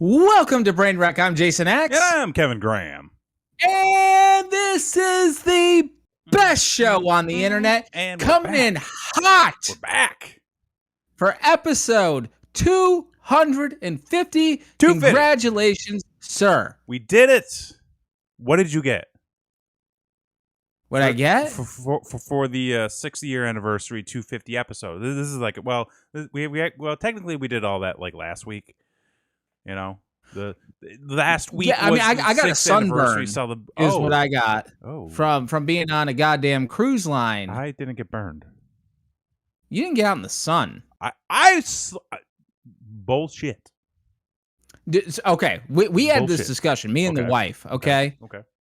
Welcome to Brain Wreck. I'm Jason X. And I'm Kevin Graham. And this is the best show on the internet. And coming in hot. We're back. For episode 250. Congratulations, sir. We did it. What did you get? What I get? For the 6th-year anniversary 250 episode. This is like, well, technically we did all that like last week. You know, the last week. Yeah, I mean, I got a sunburn. Is what I got from being on a goddamn cruise line. I didn't get burned. You didn't get out in the sun. Bullshit. Okay, we had this discussion, me and the wife. Okay.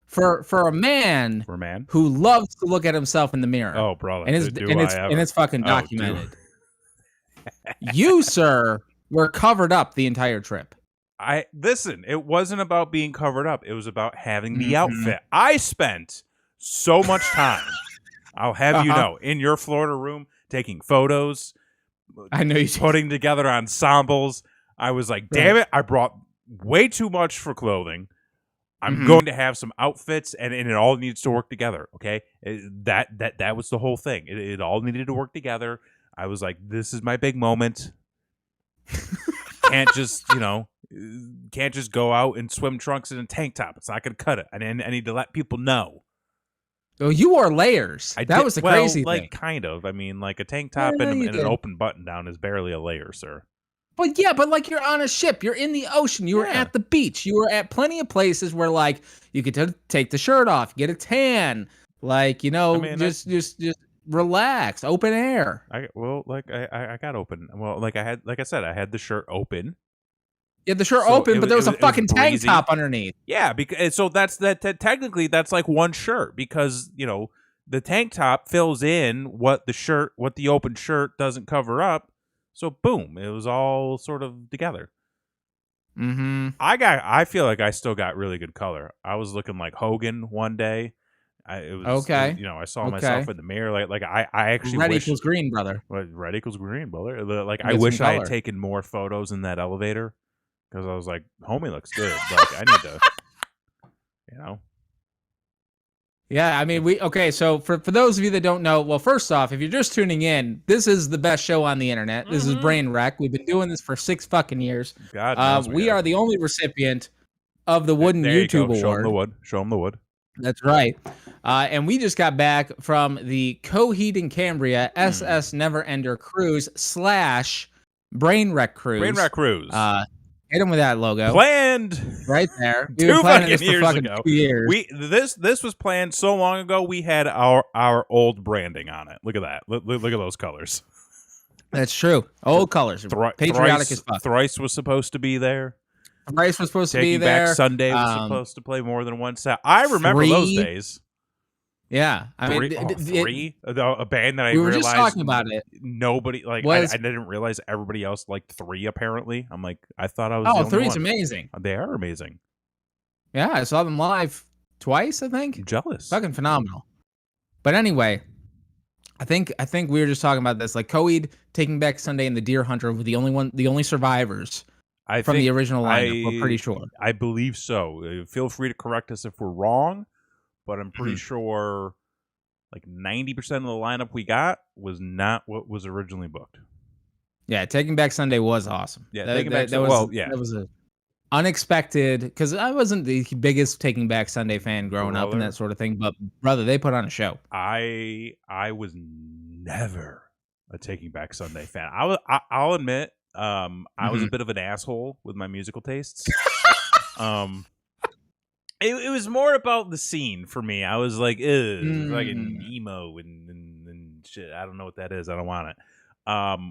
For a man who loves to look at himself in the mirror. Oh, brother, and it's fucking documented. You, sir, were covered up the entire trip. Listen, it wasn't about being covered up. It was about having the outfit. I spent so much time, I'll have you know, in your Florida room, taking photos. I know you putting together ensembles. I was like, damn it, I brought way too much for clothing. I'm going to have some outfits, and it all needs to work together, okay? That was the whole thing. It all needed to work together. I was like, this is my big moment. Can't just go out in swim trunks and a tank top. It's not going to cut it. I need to let people know. Oh, you wore layers. That was the crazy thing. Like, kind of. I mean, like a tank top and an open button down is barely a layer, sir. But yeah, but like you're on a ship. You're in the ocean. You were at the beach. You were at plenty of places where like you could take the shirt off, get a tan. Like, just relax, open air. I got open. Well, like I said, I had the shirt open. Yeah, the shirt open, but there was a fucking tank top underneath. Yeah, because so technically that's like one shirt because the tank top fills in what the open shirt doesn't cover up. So boom, it was all sort of together. I feel like I still got really good color. I was looking like Hogan one day. I saw myself in the mirror. Like I actually red equals green, brother. Red equals green, brother. Like I wish I had taken more photos in that elevator because I was like, homie looks good. Like I need to, Yeah, I mean, so for those of you that don't know, well, first off, if you're just tuning in, this is the best show on the internet. This is Brain Wreck. We've been doing this for 6 fucking years. God knows we are the only recipient of the Wooden YouTube Award. Show them the wood. That's right. And we just got back from the Coheed and Cambria SS Neverender Cruise / Brain Wreck Cruise. Brain Wreck Cruise. Hit him with that logo. Planned right there. We've been planning this for fucking 2 years. This was planned so long ago. We had our old branding on it. Look at that. Look at those colors. That's true. Old colors. Patriotic as fuck. Thrice was supposed to be there. Thrice was supposed to be there. Taking Back Sunday was supposed to play more than one set. I remember those days. Yeah, I mean, a band that I we were realized just talking about it. Nobody I didn't realize everybody else liked 3. Apparently, I'm like, I thought I was. Oh, 3's amazing. They are amazing. Yeah, I saw them live twice. I think. I'm jealous. Fucking phenomenal. But anyway, I think we were just talking about this. Like Coheed, Taking Back Sunday, and the Deer Hunter were the only survivors from the original lineup. We're pretty sure. I believe so. Feel free to correct us if we're wrong. But I'm pretty sure like 90% of the lineup we got was not what was originally booked. Yeah, Taking Back Sunday was awesome. Yeah, that was a unexpected, because I wasn't the biggest Taking Back Sunday fan growing up and that sort of thing, but brother, they put on a show. I was never a Taking Back Sunday fan. I'll admit, I was a bit of an asshole with my musical tastes. It was more about the scene for me. I was like, fucking emo and shit. I don't know what that is. I don't want it.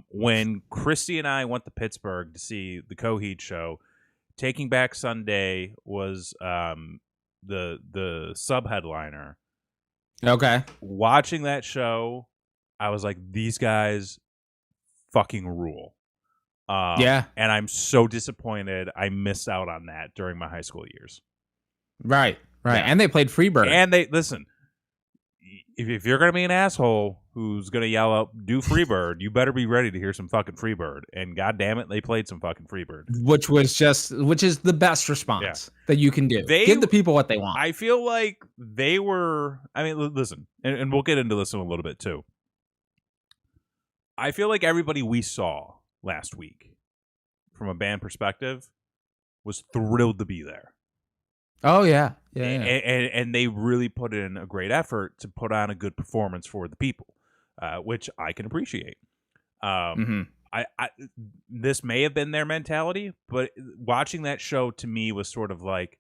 When Christy and I went to Pittsburgh to see the Coheed show, Taking Back Sunday was the sub-headliner. Okay. Watching that show, I was like, these guys fucking rule. Yeah. And I'm so disappointed I missed out on that during my high school years. Right. Yeah. And they played Freebird. And they listen. if you're gonna be an asshole who's gonna yell out "Do Freebird," you better be ready to hear some fucking Freebird. And god damn it, they played some fucking Freebird, which is the best response that you can do. Give the people what they want. I feel like they were. I mean, listen, and we'll get into this in a little bit too. I feel like everybody we saw last week, from a band perspective, was thrilled to be there. Oh yeah. And they really put in a great effort to put on a good performance for the people, which I can appreciate. I this may have been their mentality, but watching that show to me was sort of like,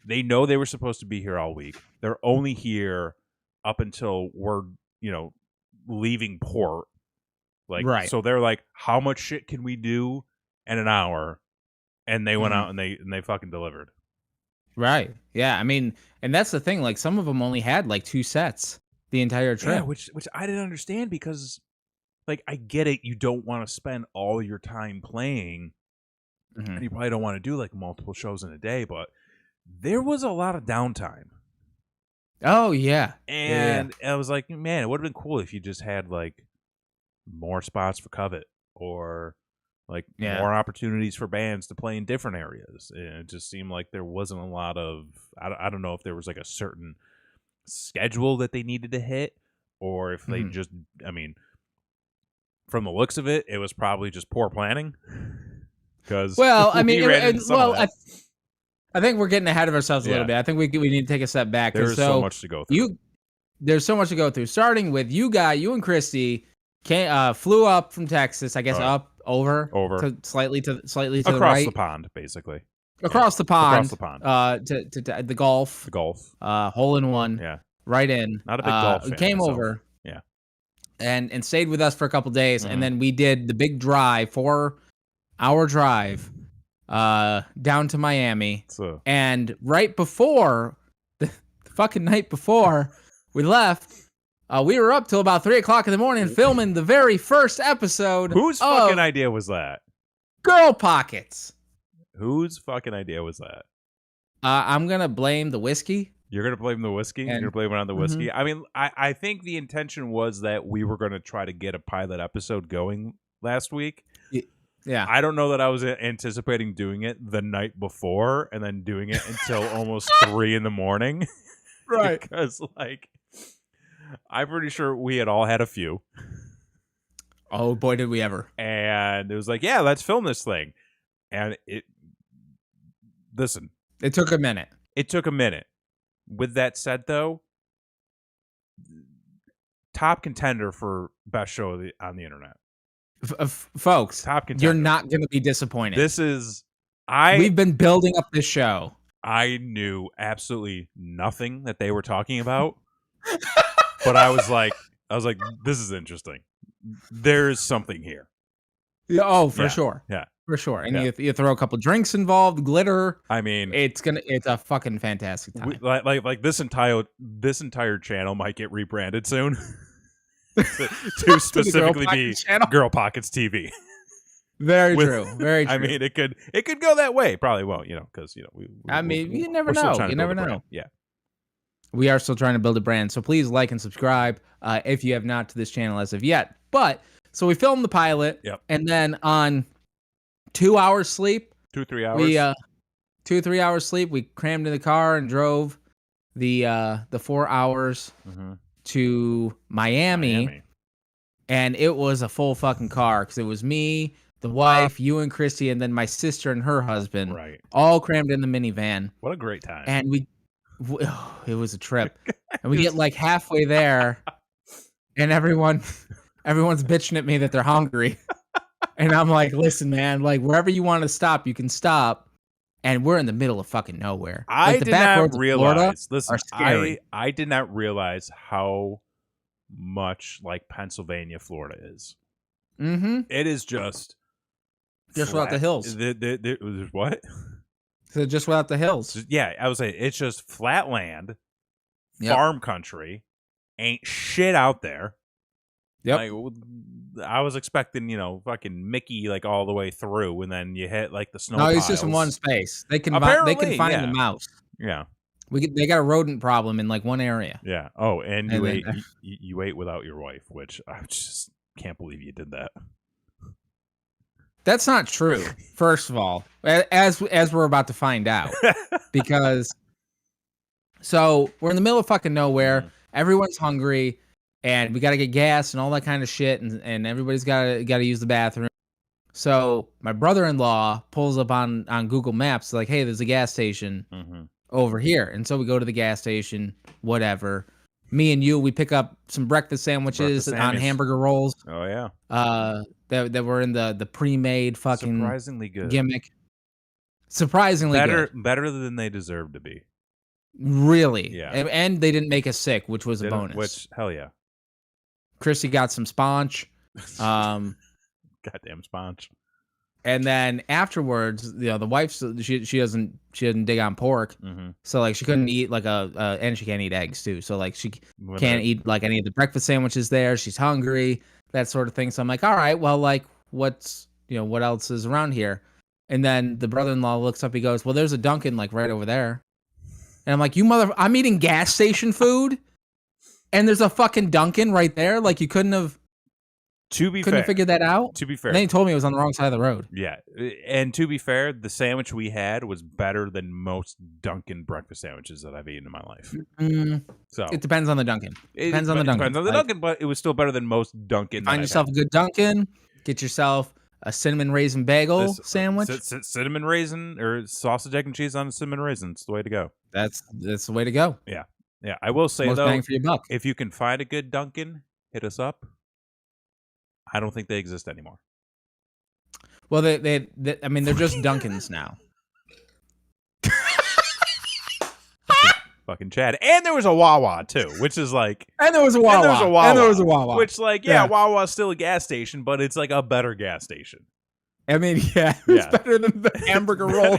they know they were supposed to be here all week. They're only here up until we're leaving port. Like, right. So they're like, how much shit can we do in an hour? And they went out and they fucking delivered. Right. Yeah. I mean, and that's the thing. Like, some of them only had like 2 sets the entire trip. Yeah, which I didn't understand, because, like, I get it. You don't want to spend all your time playing, and you probably don't want to do like multiple shows in a day. But there was a lot of downtime. Oh yeah. And I was like, man, it would have been cool if you just had like more spots for Covet, or like more opportunities for bands to play in different areas. And it just seemed like there wasn't a lot of, I don't know if there was like a certain schedule that they needed to hit, or if they just, I mean, from the looks of it, it was probably just poor planning. Because I think we're getting ahead of ourselves a little bit. I think we need to take a step back. There's so much to go through. There's so much to go through. Starting with you and Christy flew up from Texas, I guess, over to slightly to the right. Across the pond, basically. Across the pond. To the golf. The golf. Hole in one. Yeah. Right in. Not a big golf fan. Came over. Yeah. And stayed with us for a couple days, and then we did the big drive, 4-hour drive, down to Miami. And right before the fucking night before we left, we were up till about 3:00 in the morning filming the very first episode. Whose fucking idea was that? Girl Pockets. Whose fucking idea was that? I'm gonna blame the whiskey. You're gonna blame the whiskey? You're gonna blame it on the whiskey? I mean, I think the intention was that we were gonna try to get a pilot episode going last week. Yeah. I don't know that I was anticipating doing it the night before and then doing it until almost 3 a.m. Right. Because, like, I'm pretty sure we had all had a few. Oh, boy, did we ever. And it was like, yeah, let's film this thing. And listen. It took a minute. With that said, though, top contender for best show on the internet. Folks, top contender. You're not going to be disappointed. We've been building up this show. I knew absolutely nothing that they were talking about. But I was like, this is interesting. There's something here. Yeah, for sure. Yeah. For sure. And you throw a couple drinks involved, glitter. I mean, it's a fucking fantastic time. Like this entire channel might get rebranded soon. to specifically be Girl Pockets TV. Very true. Very true. I mean, it could go that way. Probably won't, because you never know. You never know. Yeah. We are still trying to build a brand, so please like and subscribe if you have not to this channel as of yet. But so we filmed the pilot, and then on 2 hours sleep, 2-3 hours, we 2-3 hours sleep, we crammed in the car and drove the 4 hours to Miami, and it was a full fucking car because it was me, the wife, you and Christy, and then my sister and her husband, all crammed in the minivan. What a great time! And it was a trip, and we get like halfway there, and everyone's bitching at me that they're hungry, and I'm like, listen, man, like wherever you want to stop, you can stop, and we're in the middle of fucking nowhere. I did not realize. Listen, are scary. I did not realize how much like Pennsylvania, Florida is. It is just without the hills. There's what? So just without the hills. Yeah, I would say it's just flat land, farm country, ain't shit out there. Yep. Like, I was expecting, fucking Mickey like all the way through, and then you hit like the snow. No, it's just in one space. They can find the mouse. Yeah. They got a rodent problem in like one area. Yeah. Oh, and you And ate you ate without your wife, which I just can't believe you did that. That's not true. First of all, as we're about to find out, because so we're in the middle of fucking nowhere. Everyone's hungry, and we got to get gas and all that kind of shit, and everybody's got to use the bathroom. So my brother-in-law pulls up on Google Maps, like, hey, there's a gas station over here, and so we go to the gas station. Whatever. Me and you, we pick up some breakfast sandwiches on hamburger rolls. Oh yeah. That were in the pre-made fucking surprisingly good gimmick. Surprisingly good. Better than they deserve to be. Really? Yeah. And they didn't make us sick, which was a bonus. Which, hell yeah. Chrissy got some sponge. Goddamn sponge. And then afterwards, the wife, she doesn't dig on pork, so like she couldn't eat like and she can't eat eggs too, so like she can't eat like any of the breakfast sandwiches there. She's hungry, that sort of thing. So I'm like, all right, well, like what else is around here? And then the brother-in-law looks up, he goes, well, there's a Dunkin' like right over there. And I'm like, I'm eating gas station food, and there's a fucking Dunkin' right there. Like you couldn't figure that out. To be fair, and then he told me it was on the wrong side of the road. Yeah, and to be fair, the sandwich we had was better than most Dunkin' breakfast sandwiches that I've eaten in my life. So it depends on the Dunkin'. Depends on the Dunkin', but it was still better than most Dunkin'. Find yourself a good Dunkin'. Get yourself a cinnamon raisin bagel sandwich. Cinnamon raisin or sausage, egg, and cheese on a cinnamon raisin. It's the way to go. That's the way to go. Yeah. I will say, most though, bang for your buck. If you can find a good Dunkin', hit us up. I don't think they exist anymore. Well, they're just Dunkins now. Fucking Chad. And there was a Wawa, too, which is like... And there was a Wawa. Which, like, yeah, Wawa's still a gas station, but it's like a better gas station. I mean, yeah, it's better than the hamburger roll.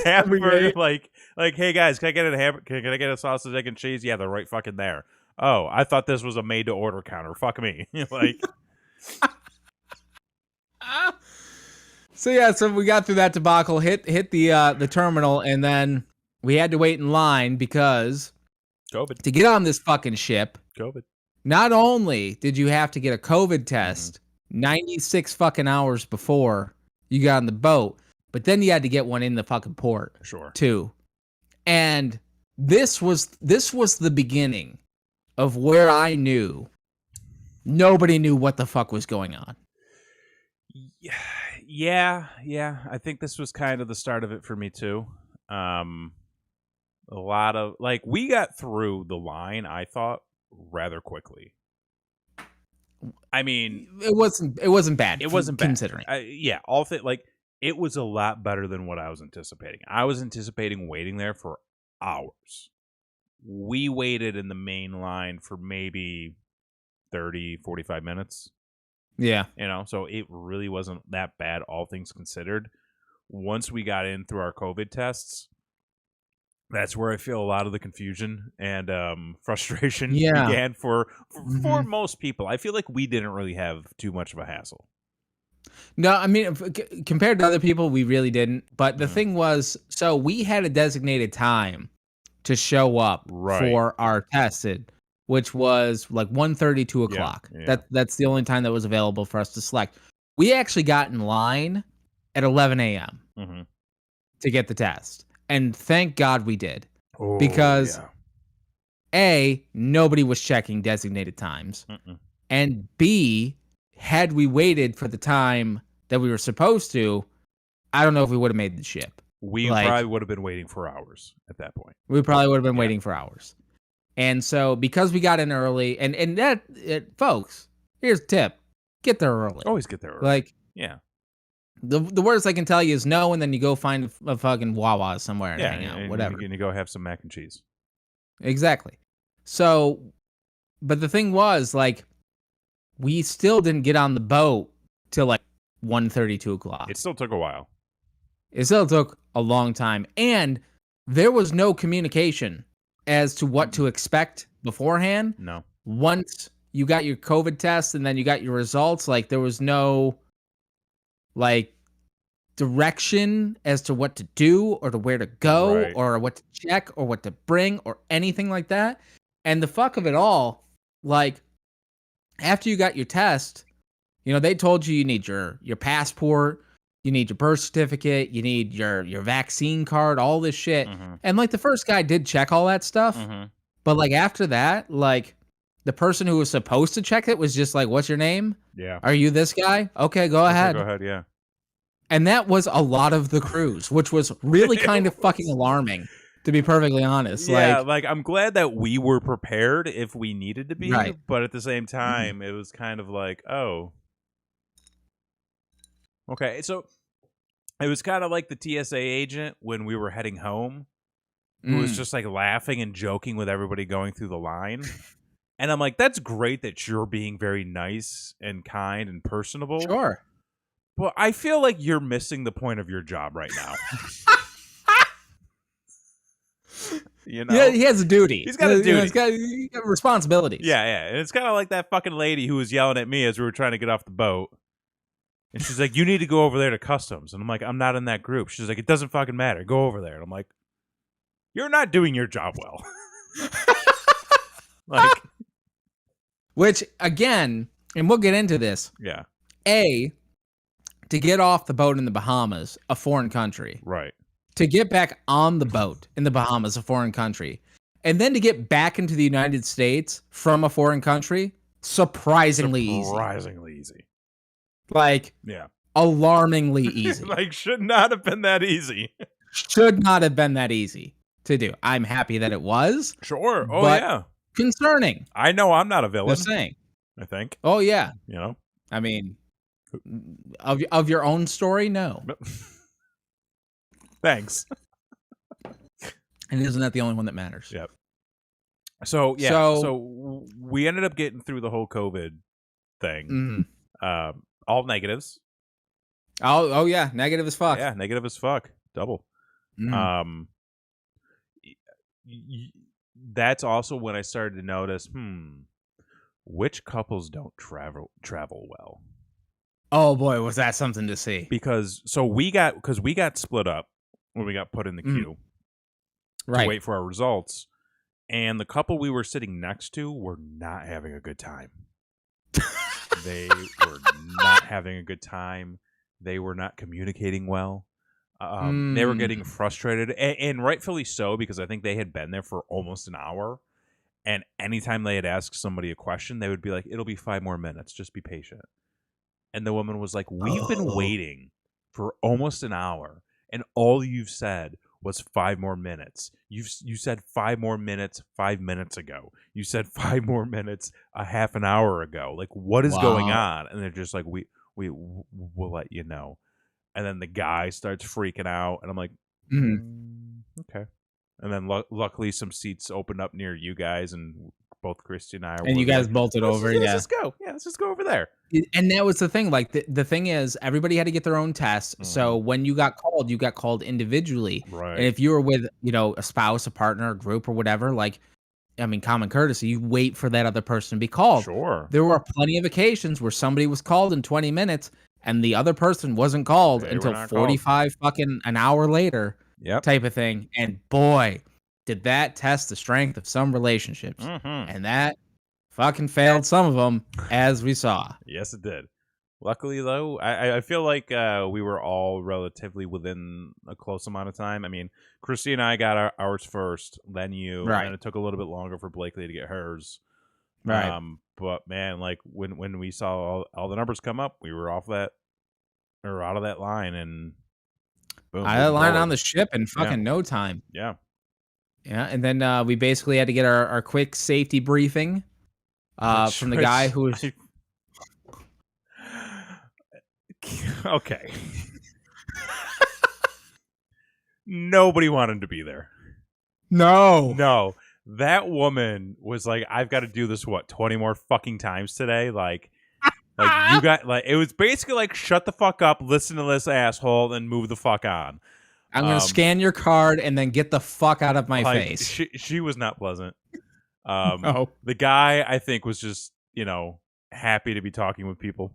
Hamburger, like, hey guys, can I get a hamburger? Can I get a sausage, egg, and cheese? Yeah, they're right fucking there. Oh, I thought this was a made-to-order counter. Fuck me. Like, so we got through that debacle, hit the terminal, and then we had to wait in line because COVID. To get on this fucking ship. COVID. Not only did you have to get a COVID test 96 fucking hours before you got on the boat, but then you had to get one in the fucking port. Sure. Too. And this was the beginning of where I knew nobody knew what the fuck was going on. Yeah. I think this was kind of the start of it for me too. A lot of we got through the line, I thought, rather quickly. I mean, it wasn't bad. It wasn't bad considering. It was a lot better than what I was anticipating. I was anticipating waiting there for hours. We waited in the main line for maybe 30, 45 minutes. Yeah. So it really wasn't that bad, all things considered. Once we got in through our COVID tests, that's where I feel a lot of the confusion and frustration began for most people. I feel like we didn't really have too much of a hassle. No, I mean, compared to other people, we really didn't. But the thing was, so we had a designated time to show up for our tested, which was like 1:30, 2 o'clock. Yeah. That's the only time that was available for us to select. We actually got in line at 11 a.m. To get the test. And thank God we did. Because A, nobody was checking designated times. And B, had we waited for the time that we were supposed to, I don't know if we would have made the ship. We probably would have been waiting for hours at that point. We probably would have been waiting for hours. And so because we got in early, and that, folks, here's a tip. Get there early. Always get there early. The worst I can tell you is no, and then you go find a fucking Wawa somewhere and hang out, whatever. And you go have some mac and cheese. Exactly. So, but the thing was, we still didn't get on the boat till 1:30, 2 o'clock. It still took a while. It still took a long time. And there was no communication as to what to expect beforehand. No. Once you got your COVID test and then you got your results, there was no direction as to what to do or to where to go Right. or what to check or what to bring or anything like that. And the fuck of it all, like after you got your test, you know, they told you need your passport, you need your birth certificate, you need your vaccine card, all this shit. Mm-hmm. And like the first guy did check all that stuff, but like after that, like the person who was supposed to check it was just like, "What's your name? Yeah. Are you this guy? Okay, go ahead." Go ahead. Yeah. And that was a lot of the cruise, which was really kind of fucking alarming, to be perfectly honest. Yeah, like I'm glad that we were prepared if we needed to be, Right. but at the same time, it was kind of like, oh, okay. So it was kind of like the TSA agent when we were heading home, who was just like laughing and joking with everybody going through the line. And I'm like, that's great that you're being very nice and kind and personable. Sure. But I feel like you're missing the point of your job right now. You know? Yeah, he has a duty. He's got a duty. You know, he's got responsibilities. Yeah. And it's kind of like that fucking lady who was yelling at me as we were trying to get off the boat. And she's like, you need to go over there to customs. And I'm like, I'm not in that group. She's like, it doesn't fucking matter. Go over there. And I'm like, you're not doing your job well. Like, which, again, and we'll get into this. Yeah. To get off the boat in the Bahamas, a foreign country. Right. To get back on the boat in the Bahamas, a foreign country. And then to get back into the United States from a foreign country, surprisingly easy. Like, yeah, alarmingly easy. Like, should not have been that easy. Should not have been that easy to do. I'm happy that it was. Sure. Oh, but yeah. Concerning. I know I'm not a villain. Just saying. I think. Oh, yeah. You know? I mean, of your own story, no. Thanks. And isn't that the only one that matters? Yep. So, yeah. So we ended up getting through the whole COVID thing. All negatives. Oh yeah, negative as fuck. Yeah, negative as fuck. Double. That's also when I started to notice, which couples don't travel well. Oh boy, was that something to see. Because we got split up when we got put in the queue. Right. To wait for our results. And the couple we were sitting next to were not having a good time. They were not having a good time. They were not communicating well. They were getting frustrated, and rightfully so, because I think they had been there for almost an hour. And anytime they had asked somebody a question, they would be like, "It'll be 5 more minutes. Just be patient." And the woman was like, "We've been waiting for almost an hour, and all you've said was 5 more minutes. You said 5 more minutes 5 minutes ago. You said 5 more minutes a half an hour ago. Like, what is going on?" And they're just like, we'll let you know. And then the guy starts freaking out, and I'm like, okay. And then luckily some seats opened up near you guys, and both Christy and I and you guys bolted over. Let's just go. Yeah, let's just go over there. And that was the thing. Like the thing is, everybody had to get their own test. So when you got called individually. Right. And if you were with, a spouse, a partner, a group, or whatever, like, I mean, common courtesy, you wait for that other person to be called. Sure. There were plenty of occasions where somebody was called in 20 minutes and the other person wasn't called until 45 fucking an hour later. Yep. Type of thing. And boy, did that test the strength of some relationships. And that fucking failed some of them, as we saw. Yes, it did. Luckily, though, I feel like we were all relatively within a close amount of time. I mean, Christy and I got ours first, then you, right. And it took a little bit longer for Blakely to get hers. Right. But man, like when we saw all the numbers come up, we were out of that line, and boom, I landed on the ship in fucking no time. Yeah. Yeah, and then we basically had to get our quick safety briefing from the guy who was... Okay. Nobody wanted to be there. No. That woman was like, I've got to do this, 20 more fucking times today? Like you got, like, it was basically like, shut the fuck up, listen to this asshole, and move the fuck on. I'm going to scan your card and then get the fuck out of my face. She was not pleasant. No. The guy, I think, was just, happy to be talking with people.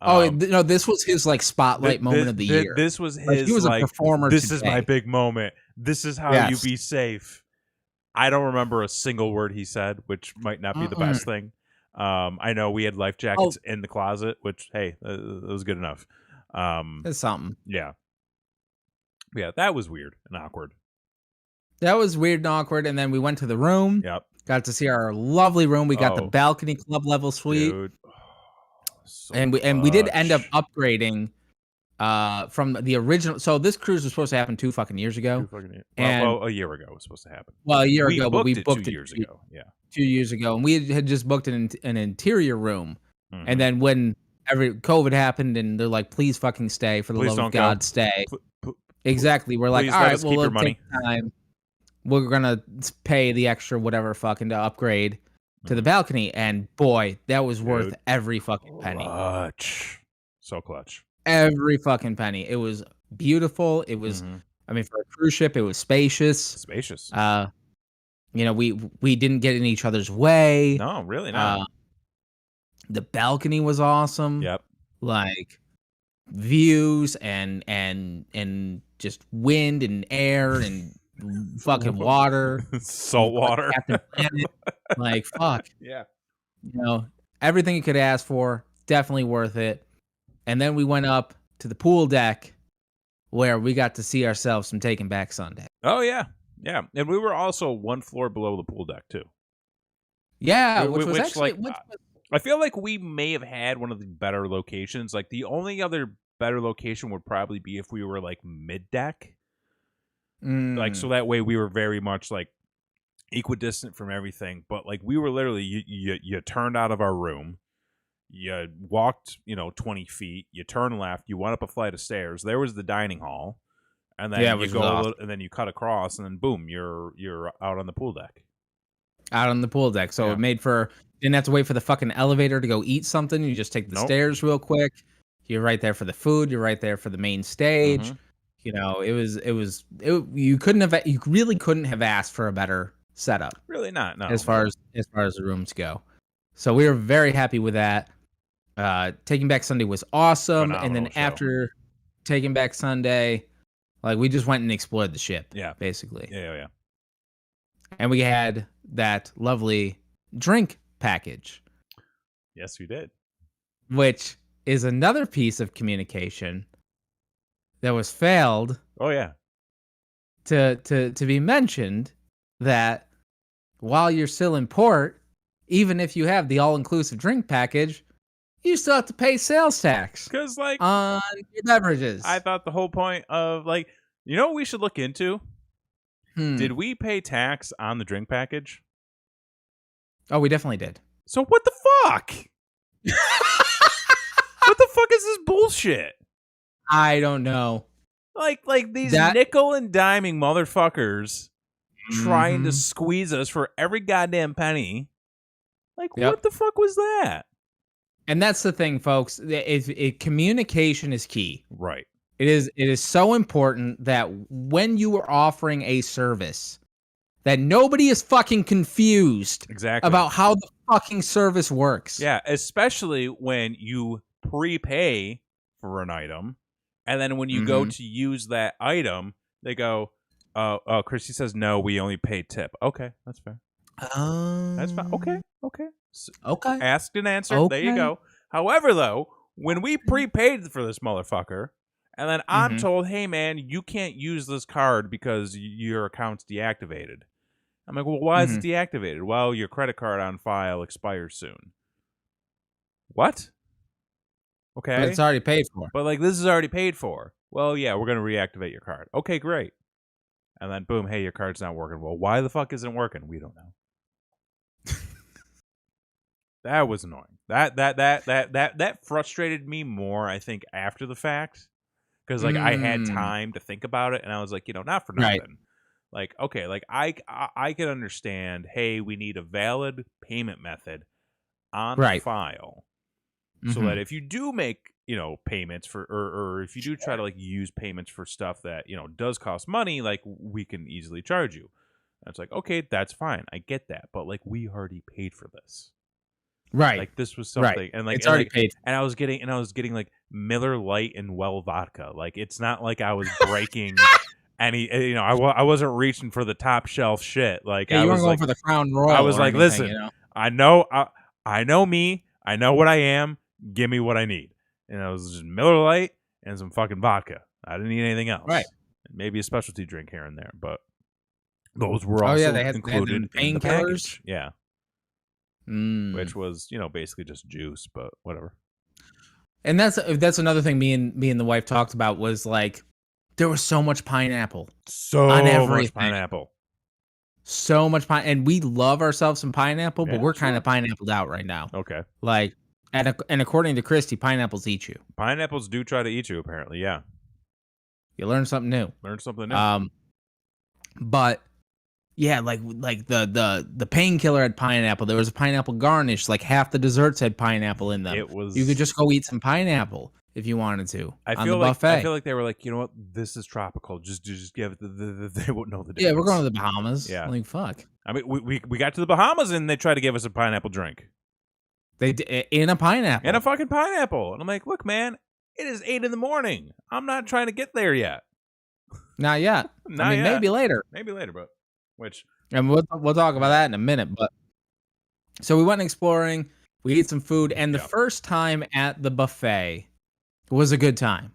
No, this was his like spotlight moment of the year. This was his. He was a performer. This is my big moment. This is how you be safe. I don't remember a single word he said, which might not be the best thing. I know we had life jackets in the closet, which hey, that was good enough. It's something. Yeah, that was weird and awkward. That was weird and awkward. And then we went to the room. Yep. Got to see our lovely room. We got the balcony club level suite. Dude. So and we did end up upgrading from the original. So this cruise was supposed to happen 2 fucking years ago. Well, a year ago it was supposed to happen. Well, a year ago, but we booked it 2 years ago. Yeah. 2 years ago. And we had just booked an interior room. Mm-hmm. And then when COVID happened and they're like, please fucking stay. For the love of God, stay. Exactly. We're like, all right, well, let's take time. We're going to pay the extra whatever fucking to upgrade to the balcony. And boy, that was worth every fucking penny. Clutch. So clutch. Every fucking penny. It was beautiful. It was, I mean, for a cruise ship, it was spacious. Spacious. You know, we didn't get in each other's way. No, really not. The balcony was awesome. Yep. Like views and just wind and air and fucking water, salt water, like fuck. Yeah, you know, everything you could ask for, definitely worth it. And then we went up to the pool deck where we got to see ourselves some Taking Back Sunday. Oh yeah, and we were also 1 floor below the pool deck too. Yeah, which was actually I feel like we may have had one of the better locations. Like the only other better location would probably be if we were like mid deck. Like, so that way we were very much like equidistant from everything, but like we were literally, you turned out of our room, you walked, 20 feet, you turn left, you went up a flight of stairs, there was the dining hall, and then you go and then you cut across, and then boom, you're out on the pool deck. Out on the pool deck. So it made for, didn't have to wait for the fucking elevator to go eat something. You just take the stairs real quick. You're right there for the food. You're right there for the main stage. You know, you really couldn't have asked for a better setup. Really not, no. As far as the rooms go. So we were very happy with that. Taking Back Sunday was awesome. Phenomenal and then after Taking Back Sunday, like we just went and explored the ship. Yeah. Basically. Yeah. And we had that lovely drink package. Yes, we did. Which is another piece of communication that was failed. Oh yeah. To be mentioned that while you're still in port, even if you have the all-inclusive drink package, you still have to pay sales tax. Because like on your beverages. I thought the whole point of like, what we should look into? Did we pay tax on the drink package? Oh, we definitely did. So what the fuck? What the fuck is this bullshit? I don't know. Like these nickel and diming motherfuckers trying to squeeze us for every goddamn penny. Like, what the fuck was that? And that's the thing, folks. Communication is key. Right. It is so important that when you are offering a service, that nobody is fucking confused about how the fucking service works. Yeah, especially when you prepay for an item, and then when you go to use that item, they go, "Oh, Christy says no. We only pay tip." Okay, that's fair. That's fine. Okay. Okay. Asked and answered. Okay. There you go. However, though, when we prepaid for this motherfucker, and then I'm told, "Hey, man, you can't use this card because your account's deactivated." I'm like, "Well, why is it deactivated?" "Well, your credit card on file expires soon." What? Okay. But it's already paid for. But like, this is already paid for. Well, yeah, we're going to reactivate your card. Okay, great. And then boom, hey, your card's not working. Well, why the fuck isn't it working? We don't know. That was annoying. That frustrated me more, I think, after the fact. Because like I had time to think about it, and I was like, not for nothing. Right. Like, okay, like I can understand, hey, we need a valid payment method on the file. So that if you do make, payments for, or if you do try to like use payments for stuff that, does cost money, like we can easily charge you. And it's like, okay, that's fine. I get that. But like, we already paid for this. Right. Like this was something, Right. and like It's already paid. and I was getting like Miller Lite and Well vodka. Like it's not like I was breaking any. I wasn't reaching for the top shelf shit. Like Yeah, I you was weren't going like, for the Crown Royal. I was or like, anything, listen, you know? I know me. I know what I am. Give me what I need. And it was just Miller Lite and some fucking vodka. I didn't need anything else. Right. Maybe a specialty drink here and there, but those were Oh yeah, also they had included in the painkillers. package. Yeah. Which Mm. was, basically just juice, but whatever. And that's another thing me and the wife talked about was like there was so much pineapple. So on much everything. pineapple. So much and we love ourselves some pineapple, but Yeah, we're sure. kind of pineappled out right now. Okay. Like, and according to Christy, pineapples eat you. Pineapples do try to eat you, apparently. Yeah. You learn something new. Learn something new. But yeah, like the painkiller had pineapple. There was a pineapple garnish. Like half the desserts had pineapple in them. You could just go eat some pineapple if you wanted to on the buffet. I feel like they were like, you know what, this is tropical. Just give it. They won't know the difference. Yeah, we're going to the Bahamas. Yeah, like fuck. I mean, we got to the Bahamas and they tried to give us a pineapple drink. They in a pineapple. In a fucking pineapple, and I'm like, look, man, it is 8 a.m. I'm not trying to get there yet. Not yet. Not yet. Maybe later. But which, and we'll talk about that in a minute. But so we went exploring. We ate some food, and the first time at the buffet was a good time.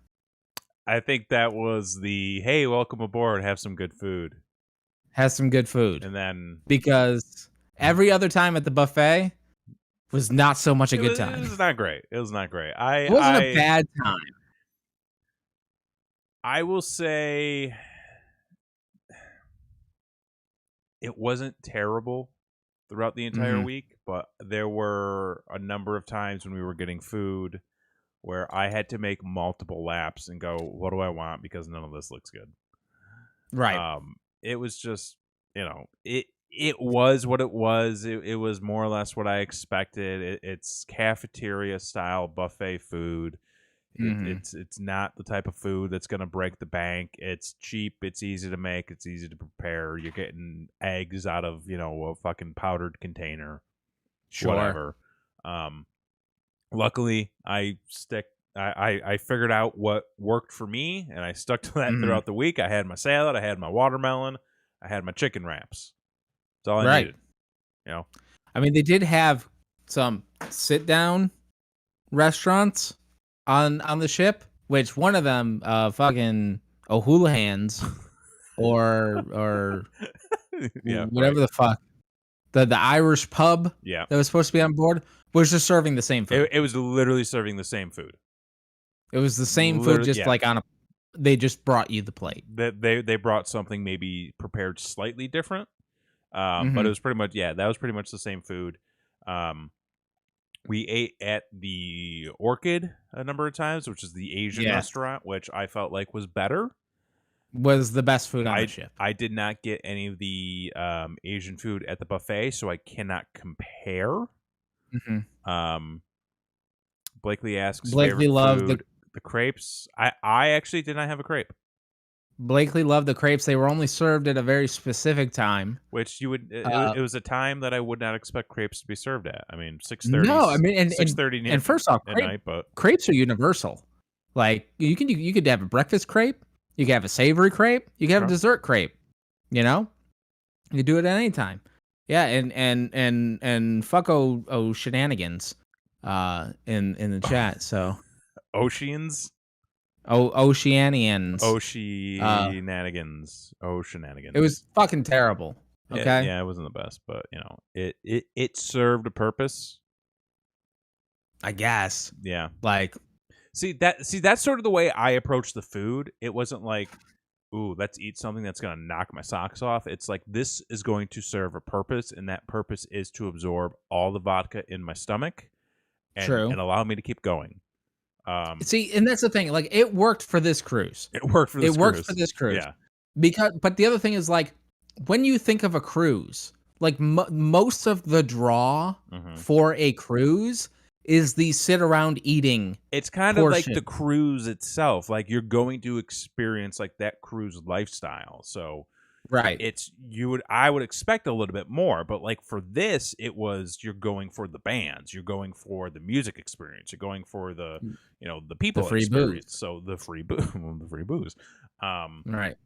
I think that was the hey, welcome aboard, have some good food. Has some good food, and then because every other time at the buffet was not so much a good time. It was not great. It wasn't a bad time. I will say it wasn't terrible throughout the entire week, but there were a number of times when we were getting food where I had to make multiple laps and go, what do I want? Because none of this looks good. Right. It was just, it was what it was. It was more or less what I expected. It's cafeteria style buffet food. It's not the type of food that's going to break the bank. It's cheap. It's easy to make. It's easy to prepare. You're getting eggs out of, a fucking powdered container. Sure. Whatever. Luckily, I figured out what worked for me, and I stuck to that throughout the week. I had my salad. I had my watermelon. I had my chicken wraps. That's all I needed. I mean, they did have some sit-down restaurants on the ship, which one of them fucking O'Houlihan's or whatever the fuck, the Irish pub that was supposed to be on board was just serving the same food. It was literally serving the same food. It was the same food, just like on a. They just brought you the plate. They brought something maybe prepared slightly different, but it was pretty much that was pretty much the same food. We ate at the Orchid a number of times, which is the Asian restaurant, which I felt like was better. Was the best food on the ship. I did not get any of the Asian food at the buffet, so I cannot compare. Blakely asks, Blakely loved the crepes. I actually did not have a crepe. Blakely loved the crepes. They were only served at a very specific time, which you would. It was a time that I would not expect crepes to be served at. I mean, 6:30. No, I mean, and 6:30. And first off, crepes are universal. Like you could have a breakfast crepe, you could have a savory crepe, you could have a dessert crepe. You do it at any time. Yeah, and fuck shenanigans, in the chat. So, Oceanians. Oceanians. Shenanigans. Shenanigans. It was fucking terrible. Okay. Yeah, it wasn't the best, but it served a purpose. I guess. Yeah. Like, that's sort of the way I approach the food. It wasn't like, ooh, let's eat something that's gonna knock my socks off. It's like this is going to serve a purpose, and that purpose is to absorb all the vodka in my stomach and allow me to keep going. See, and that's the thing. Like, it worked for this cruise. It worked for this cruise. Yeah. But the other thing is, like, when you think of a cruise, like most of the draw for a cruise is the sit around eating. It's kind of like the cruise itself. Like, you're going to experience like that cruise lifestyle. So Right. I would expect a little bit more, but like for this, it was you're going for the bands, you're going for the music experience, you're going for the the people the free experience. booze. So the free the free booze. Right.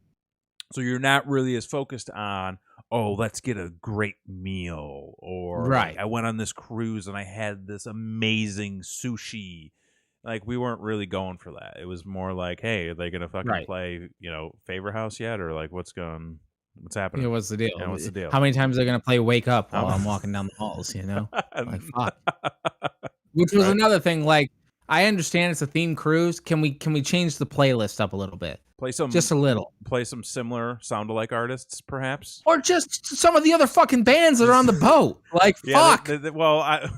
So you're not really as focused on, oh, let's get a great meal, or right. Like, I went on this cruise and I had this amazing sushi. Like, we weren't really going for that. It was more like, hey, are they gonna fucking play, Favor House yet, or like what's happening? What's the deal? Yeah, what's the deal? How many times are they gonna play Wake Up while I'm walking down the halls? Like fuck. Which was another thing. Like, I understand it's a themed cruise. Can we change the playlist up a little bit? Just a little. Play some similar sound-alike artists, perhaps, or just some of the other fucking bands that are on the boat. Like, fuck. Well, I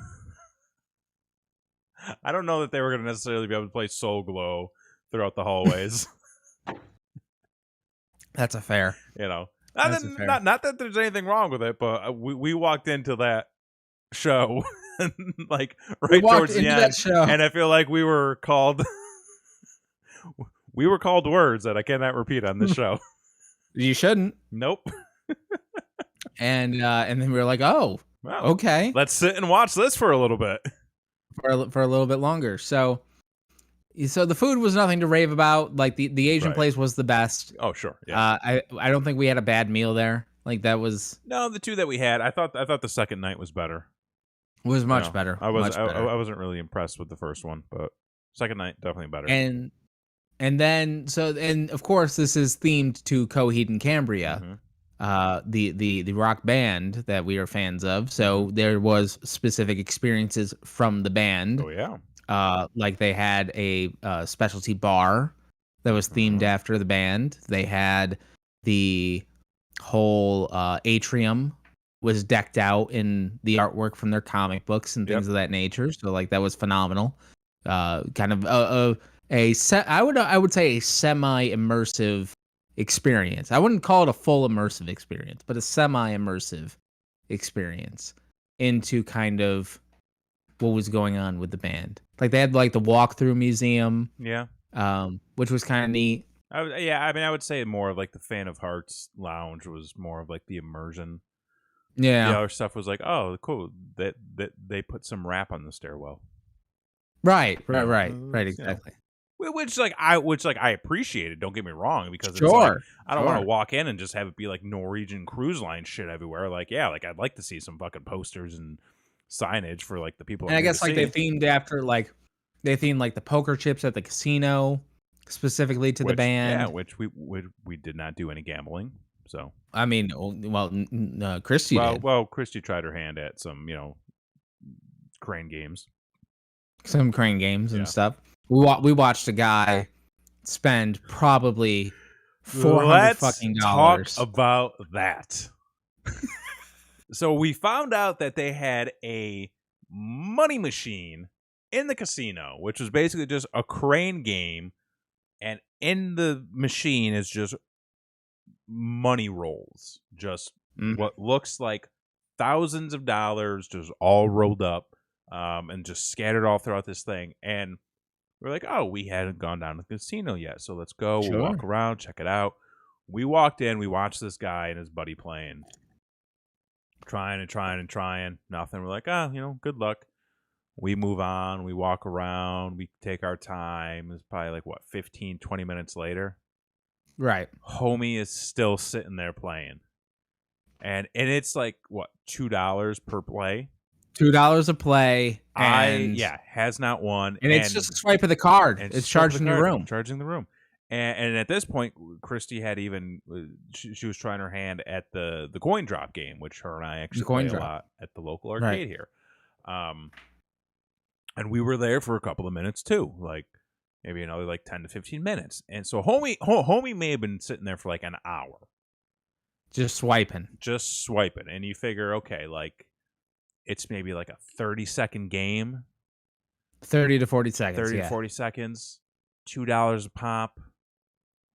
don't know that they were going to necessarily be able to play Soul Glow throughout the hallways. That's a fair. Not that there's anything wrong with it, but we walked into that show like right towards the end, and I feel like we were called. We were called words that I cannot repeat on this show. You shouldn't. Nope. And then we were like, oh, well, okay. Let's sit and watch this for a little bit. For a little bit longer. So the food was nothing to rave about. Like the Asian place was the best. Oh, sure. Yeah. I don't think we had a bad meal there. Like that was the two that we had. I thought the second night was better. Was much better. I wasn't really impressed with the first one, but second night definitely better. And then of course this is themed to Coheed and Cambria, the rock band that we are fans of. So there was specific experiences from the band. Oh yeah. Like they had a specialty bar that was themed after the band. They had the whole atrium was decked out in the artwork from their comic books and things of that nature. So like that was phenomenal. Kind of I would say a semi-immersive experience. I wouldn't call it a full immersive experience, but a semi-immersive experience into kind of what was going on with the band. Like they had like the walkthrough museum, which was kind of neat. I would say more of like the Fan of Hearts lounge was more of like the immersion. Yeah, the other stuff was like, oh, cool. That they put some rap on the stairwell. Right, exactly. Which I appreciated. Don't get me wrong, because it's like, I don't want to walk in and just have it be like Norwegian Cruise Line shit everywhere. Like, I'd like to see some fucking posters and signage for like the people. And I guess like they themed the poker chips at the casino specifically to the band. Yeah, which we did not do any gambling. So I mean, Christy did. Well, Christy tried her hand at some crane games. Some crane games and stuff. We watched a guy spend probably $400 fucking dollars. Talk about that. So we found out that they had a money machine in the casino, which was basically just a crane game, and in the machine is just money rolls, just what looks like thousands of dollars, just all rolled up. And just scattered all throughout this thing. And we're like, oh, we hadn't gone down to the casino yet, so let's go. We'll walk around, check it out. We walked in, we watched this guy and his buddy playing. Trying. Nothing. We're like, good luck. We move on, we walk around, we take our time. It's probably like, 15, 20 minutes later? Right. Homie is still sitting there playing. And it's like, $2 per play? $2 a play. And has not won. And it's just a swipe of the card. It's charging the room. Charging the room. And at this point, Christy had even she was trying her hand at the coin drop game, which her and I actually play a lot at the local arcade here. And we were there for a couple of minutes too, like maybe another like 10 to 15 minutes. And so homie may have been sitting there for like an hour, just swiping. And you figure, okay, like, it's maybe like a 30-second game. 30 to 40 seconds. 30 to 40 seconds. $2 a pop.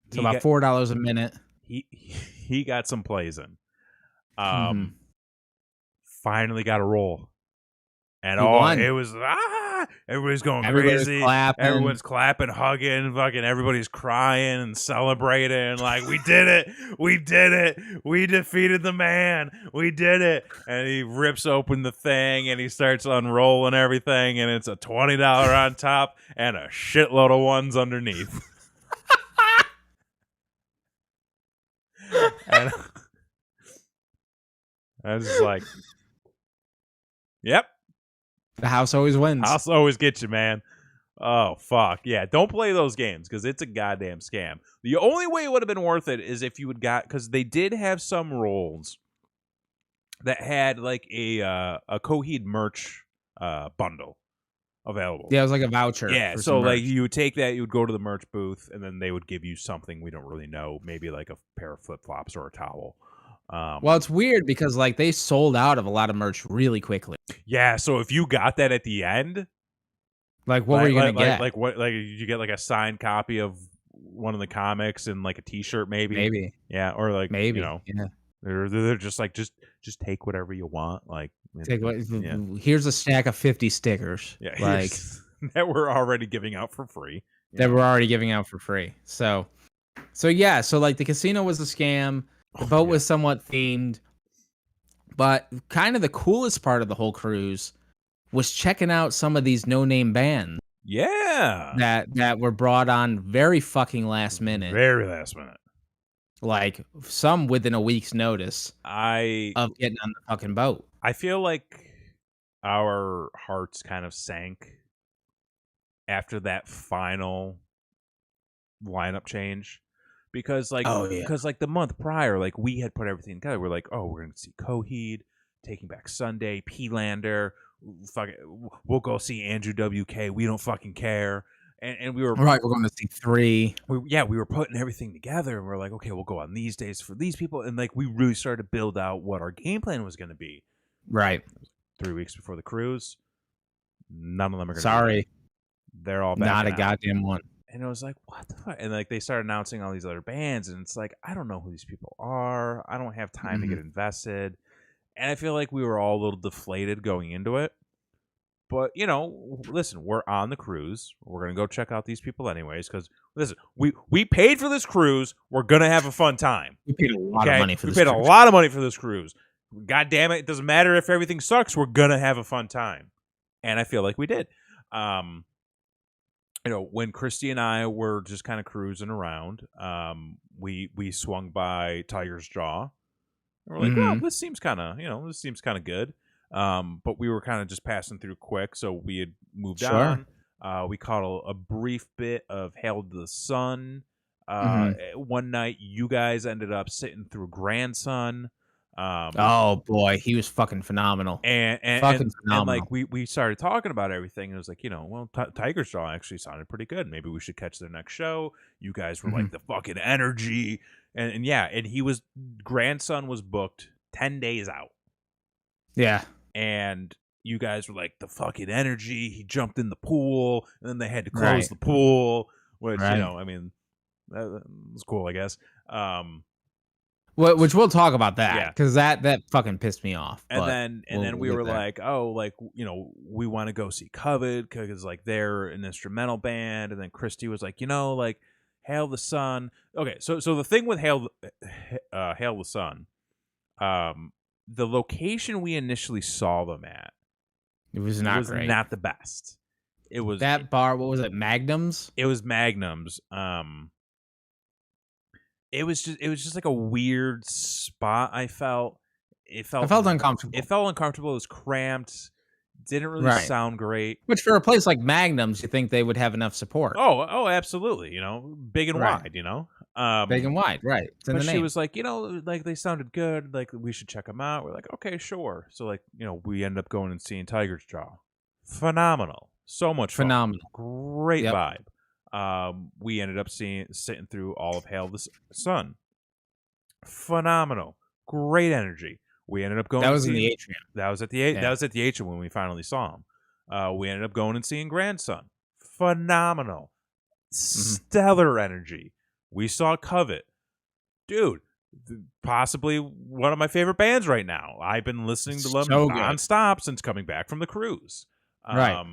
It's about $4 a minute. He got some plays in. Finally got a roll. And He won. it was everybody's going Everybody's crazy. clapping. Everyone's clapping, hugging, fucking everybody's crying and celebrating. Like, we did it. We did it. We defeated the man. We did it. And he rips open the thing and he starts unrolling everything, and it's a $20 on top and a shitload of ones underneath. And I was just like, yep. The house always wins. House always gets you, man. Oh, fuck. Yeah, don't play those games because it's a goddamn scam. The only way it would have been worth it is if you had got, because they did have some rolls that had like a Coheed merch bundle available. Yeah, it was like a voucher. Yeah, for so some like merch. you would take that, you would go to the merch booth, and then they would give you something we don't really know, maybe like a pair of flip-flops or a towel. Well, it's weird because like they sold out of a lot of merch really quickly. Yeah, so if you got that at the end, like what were you gonna get? Like what? Like you get like a signed copy of one of the comics and like a T-shirt, maybe. Yeah, or like maybe. You know, yeah. they're just like just take whatever you want. Like Take what? Yeah. Here's a stack of 50 stickers. Yeah, like that we're already giving out for free. That we're already giving out for free. So yeah. So like the casino was a scam. The boat was somewhat themed, but kind of the coolest part of the whole cruise was checking out some of these no-name bands. Yeah. That were brought on very fucking last minute. Very last minute. Like some within a week's notice of getting on the fucking boat. I feel like our hearts kind of sank after that final lineup change. Because like the month prior, like we had put everything together. We're like, oh, we're gonna see Coheed, Taking Back Sunday, P-Lander, we'll go see Andrew WK. We don't fucking care. And we were right. We're going to see 3. We were putting everything together, and we're like, okay, we'll go on these days for these people, and like we really started to build out what our game plan was going to be. Right. 3 weeks before the cruise, none of them are going to. Sorry, they're all not a out. goddamn one. And it was like, what the fuck? And like they started announcing all these other bands, and it's like, I don't know who these people are. I don't have time to get invested, and I feel like we were all a little deflated going into it. But, you know, listen, we're on the cruise. We're going to go check out these people anyways because, listen, we paid for this cruise. We're going to have a fun time. We paid a lot of money for this cruise. We paid a lot of money for this cruise. God damn it. It doesn't matter if everything sucks. We're going to have a fun time. And I feel like we did. You know, when Christy and I were just kind of cruising around, we swung by Tiger's Jaw. And we're like, oh, this seems kind of good. But we were kind of just passing through quick, so we had moved on. We caught a brief bit of Hail to the Sun. One night, you guys ended up sitting through Grandson. Oh boy, he was fucking phenomenal. And like we started talking about everything, and it was like, you know, well, Tiger's Jaw actually sounded pretty good. Maybe we should catch their next show. You guys were like the fucking energy, and Grandson was booked 10 days out. Yeah. And you guys were like the fucking energy. He jumped in the pool, and then they had to close the pool, which you know, I mean, that was cool, I guess. Which we'll talk about that because that fucking pissed me off. And then we were like, oh, like, you know, we want to go see Covet because like they're an instrumental band, and then Christy was like, you know, like Hail the Sun. Okay, so the thing with Hail the Sun, the location we initially saw them at, it was not the best. It was that bar. What was it? Magnum's. It was Magnum's. It was just like a weird spot. I felt uncomfortable. It felt uncomfortable. It was cramped. Didn't really sound great. Which for a place like Magnum's, you think they would have enough support? Oh, absolutely. You know, big and wide. You know, big and wide. Right. It's in the name. She was like, you know, like they sounded good. Like we should check them out. We're like, okay, sure. So like, you know, we ended up going and seeing Tiger's Jaw. Phenomenal. So much fun. Phenomenal. Great vibe. We ended up sitting through all of Hail the Sun. Phenomenal. Great energy. We ended up going. That was in the atrium. That was at the atrium when we finally saw him. We ended up going and seeing Grandson. Phenomenal. Stellar energy. We saw Covet. Dude, possibly one of my favorite bands right now. I've been listening to them nonstop since coming back from the cruise. Right.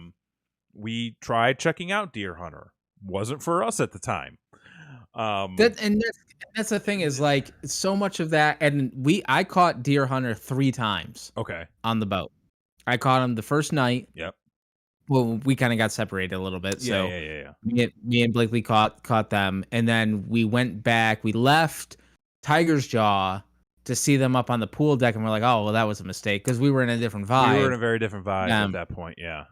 We tried checking out Deer Hunter. Wasn't for us at the time. That's the thing is like so much of that, and I caught Deer Hunter 3 times. Okay. On the boat, I caught him the first night. Yep. Well, we kind of got separated a little bit, so yeah. Me and Blakely caught them, and then we went back. We left Tiger's Jaw to see them up on the pool deck, and we're like, oh, well, that was a mistake because we were in a different vibe. We were in a very different vibe at that point, yeah.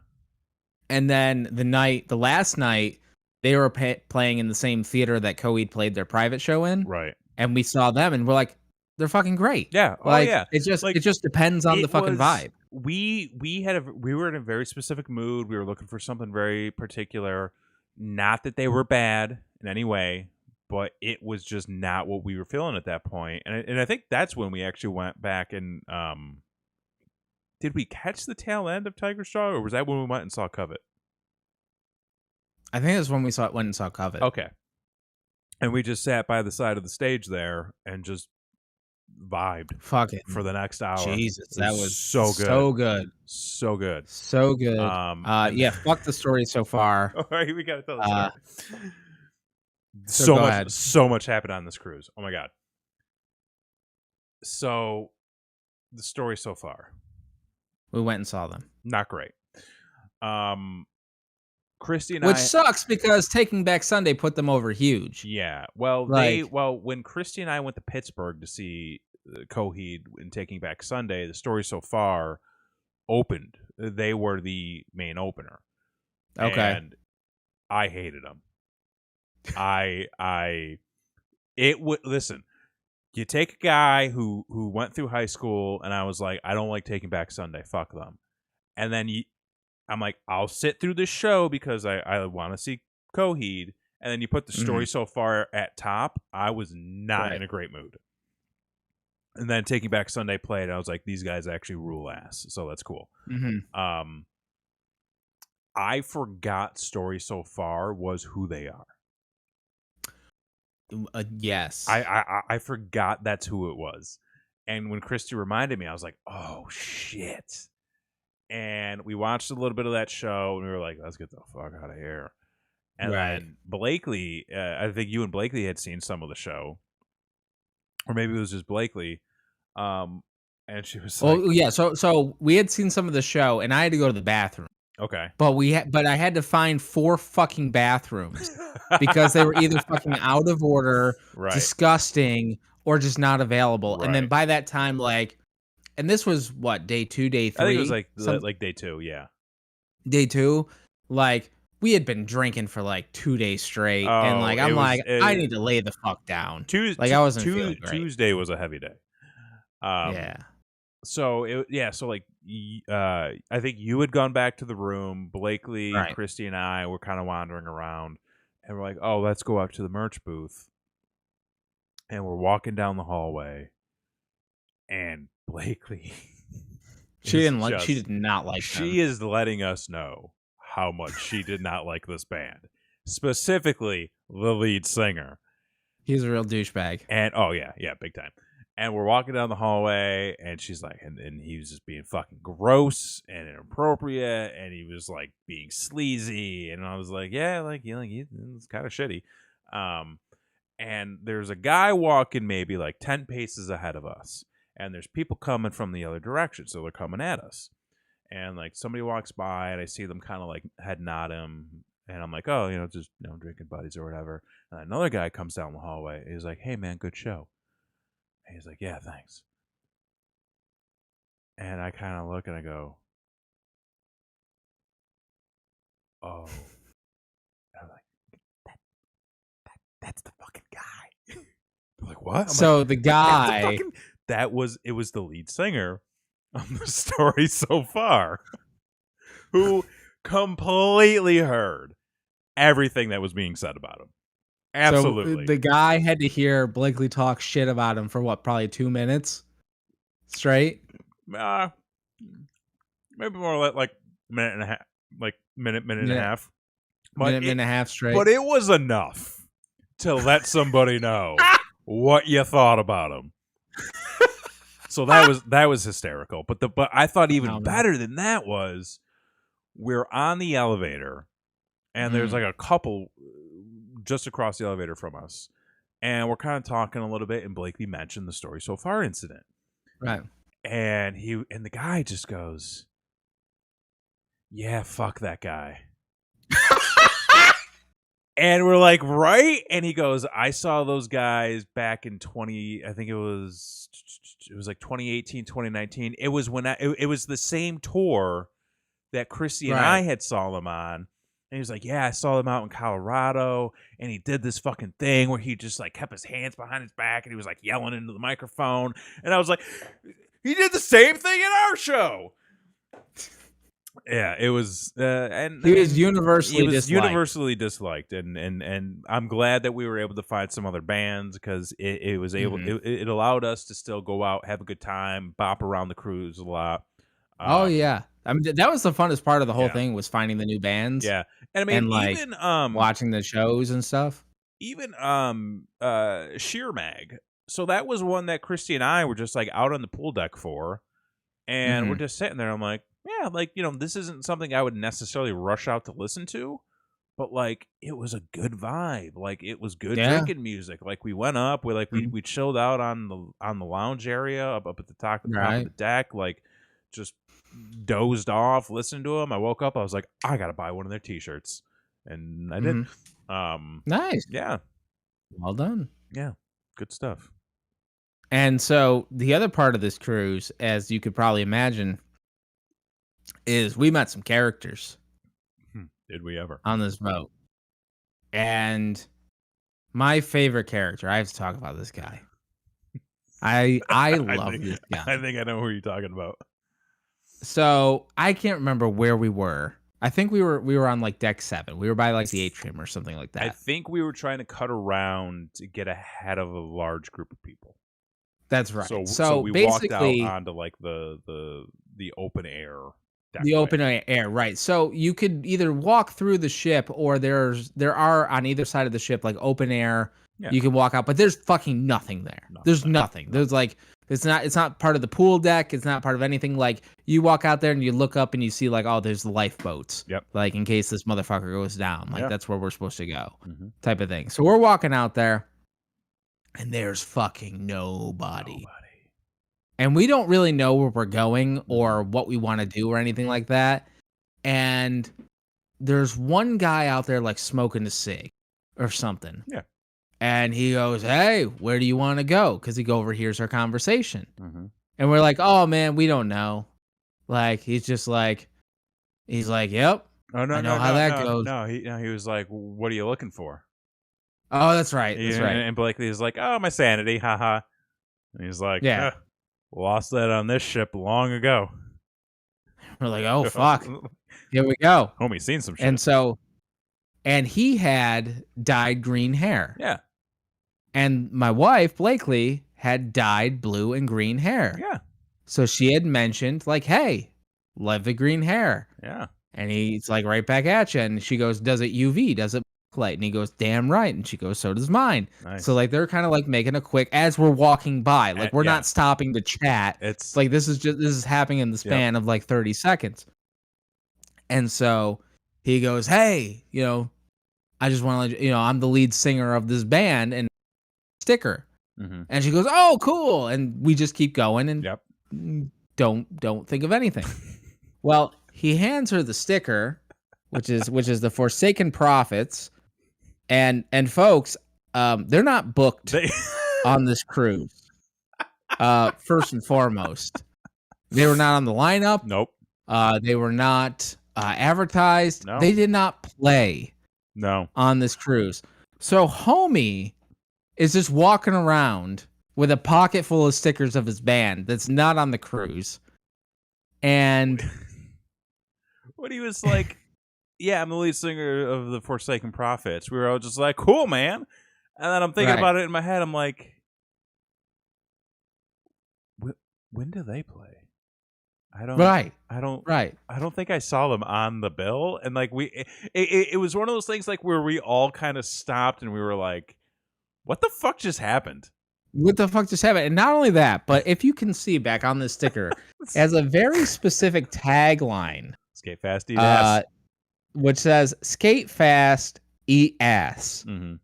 And then the last night, they were playing in the same theater that Coheed played their private show in, right? And we saw them, and we're like, they're fucking great. Yeah, like, yeah. It just depends on the fucking vibe. We were in a very specific mood. We were looking for something very particular. Not that they were bad in any way, but it was just not what we were feeling at that point. And I think that's when we actually went back and did we catch the tail end of Tiger's Jaw, or was that when we went and saw Covet? I think it was when we went and saw Covet. Okay. And we just sat by the side of the stage there and just vibed. Fuck it. For the next hour. Jesus, that was so good. So good. So good. So good. Yeah, fuck the story so far. All right, we gotta tell the story. So much happened on this cruise. Oh my god. So the story so far. We went and saw them. Not great. Christy and Which sucks because Taking Back Sunday put them over huge. Yeah. Well, when Christy and I went to Pittsburgh to see Coheed in Taking Back Sunday, the story so far opened. They were the main opener. Okay. And I hated them. Listen, you take a guy who went through high school and I was like, I don't like Taking Back Sunday. Fuck them. And then I'm like, I'll sit through this show because I want to see Coheed. And then you put the story so far at top. I was not in a great mood. And then Taking Back Sunday played, and I was like, these guys actually rule ass. So that's cool. Mm-hmm. I forgot story so far was who they are. Yes. I forgot that's who it was. And when Christy reminded me, I was like, oh, shit. And we watched a little bit of that show, and we were like, let's get the fuck out of here. And then Blakely, I think you and Blakely had seen some of the show. Or maybe it was just Blakely. And she was like... Oh, yeah, so we had seen some of the show, and I had to go to the bathroom. Okay. But I had to find 4 fucking bathrooms because they were either fucking out of order, disgusting, or just not available. And then by that time, like... And this was what, day 2, day 3? I think it was like day 2, yeah. Day 2, like we had been drinking for like 2 days straight, and like I need to lay the fuck down. I wasn't feeling great. Tuesday was a heavy day. Yeah. So I think you had gone back to the room. Blakely, Christy, and I were kind of wandering around, and we're like, "Oh, let's go up to the merch booth." And we're walking down the hallway, and Blakely, she did not like. She is letting us know how much she did not like this band, specifically the lead singer. He's a real douchebag. And big time. And we're walking down the hallway, and she's like, and he was just being fucking gross and inappropriate, and he was like being sleazy, and I was like, yeah, it's kind of shitty. And there's a guy walking maybe like 10 paces ahead of us, and there's people coming from the other direction, so they're coming at us. And like somebody walks by, and I see them kind of like head nod him, and I'm like, oh, just drinking buddies or whatever. And another guy comes down the hallway. He's like, hey man, good show. And he's like, yeah, thanks. And I kind of look and I go, oh. And I'm like, that's the fucking guy. I'm like, what? The guy. It was the lead singer on the story so far who completely heard everything that was being said about him. Absolutely. So the guy had to hear Blakely talk shit about him for what, probably 2 minutes straight? Maybe more like a minute and a half, minute and a half. Minute and a half straight. But it was enough to let somebody know what you thought about him. So that was hysterical. But I thought even better than that was we're on the elevator and there's like a couple just across the elevator from us. And we're kind of talking a little bit, and Blakely mentioned the Story So Far incident. Right. And the guy just goes, yeah, fuck that guy. And we're like, right? And he goes, I saw those guys back in I think it was like 2018, 2019. It was when it was the same tour that Chrissy and I had saw them on. And he was like, yeah, I saw them out in Colorado. And he did this fucking thing where he just like kept his hands behind his back and he was like yelling into the microphone. And I was like, he did the same thing in our show. Yeah, it was, and he was universally disliked, and I'm glad that we were able to find some other bands because it was able, it allowed us to still go out, have a good time, bop around the cruise a lot. Oh yeah, I mean that was the funnest part of the whole thing was finding the new bands. Yeah, and I mean and like even watching the shows and stuff. Even Sheer Mag. So that was one that Christy and I were just like out on the pool deck for, and we're just sitting there. I'm like, yeah, like, you know, this isn't something I would necessarily rush out to listen to, but like it was a good vibe. Like it was good drinking music. Like we went up, we chilled out on the lounge area up at the top of the deck, like just dozed off, listened to them. I woke up, I was like, I gotta buy one of their t-shirts, and I did. Nice. Yeah. Well done. Yeah. Good stuff. And so the other part of this cruise, as you could probably imagine, is we met some characters. Did we ever? On this boat. And my favorite character, I have to talk about this guy. I love this guy. I think I know who you're talking about. So I can't remember where we were. I think we were on like deck 7. We were by like the atrium or something like that. I think we were trying to cut around to get ahead of a large group of people. That's right. So we walked out onto like the open air. The open air, right. So you could either walk through the ship or there are on either side of the ship like open air. Yeah. You can walk out, but there's fucking nothing there. There's nothing. There's like it's not part of the pool deck. It's not part of anything. Like you walk out there and you look up and you see like, oh, there's lifeboats. Yep. Like in case this motherfucker goes down. Like that's where we're supposed to go. Type of thing. So we're walking out there and there's fucking nobody. And we don't really know where we're going or what we want to do or anything like that. And there's one guy out there like smoking a cig or something. Yeah. And he goes, hey, where do you want to go? Because he overhears our conversation. And we're like, oh, man, we don't know. Like, he's like, yep. Oh, no, I know how that goes. No, he was like, what are you looking for? Oh, that's right. That's right. And Blakely is like, oh, my sanity. Haha. And he's like, yeah. Lost that on this ship long ago. We're like, oh, fuck. Here we go. Homie, seen some shit. And he had dyed green hair. Yeah. And my wife, Blakely, had dyed blue and green hair. Yeah. So she had mentioned, like, hey, love the green hair. Yeah. And he's like, right back at you. And she goes, does it UV? Does it light? And he goes, damn right. And she goes, so does mine. Nice. So like they're kind of like making a quick as we're walking by, like we're not stopping to chat. It's like this is happening in the span of like 30 seconds. And so he goes, hey, you know, I just want to let you know I'm the lead singer of this band and sticker. And she goes, oh, cool. And we just keep going and don't think of anything. Well, he hands her the sticker, which is the Forsaken Prophets. And folks, they're not booked on this cruise. First and foremost, they were not on the lineup. Nope. They were not advertised. No. They did not play. No. On this cruise. So homie is just walking around with a pocket full of stickers of his band that's not on the cruise. And what he was like, yeah, I'm the lead singer of the Forsaken Prophets. We were all just like, cool, man. And then I'm thinking about it in my head. I'm like, when do they play? I don't think I saw them on the bill. And like it was one of those things like where we all kind of stopped and we were like, what the fuck just happened? What the fuck just happened? And not only that, but if you can see back on this sticker, it has a very specific tagline. Skate fast, eat ass. Which says, skate fast, eat ass. Mm-hmm.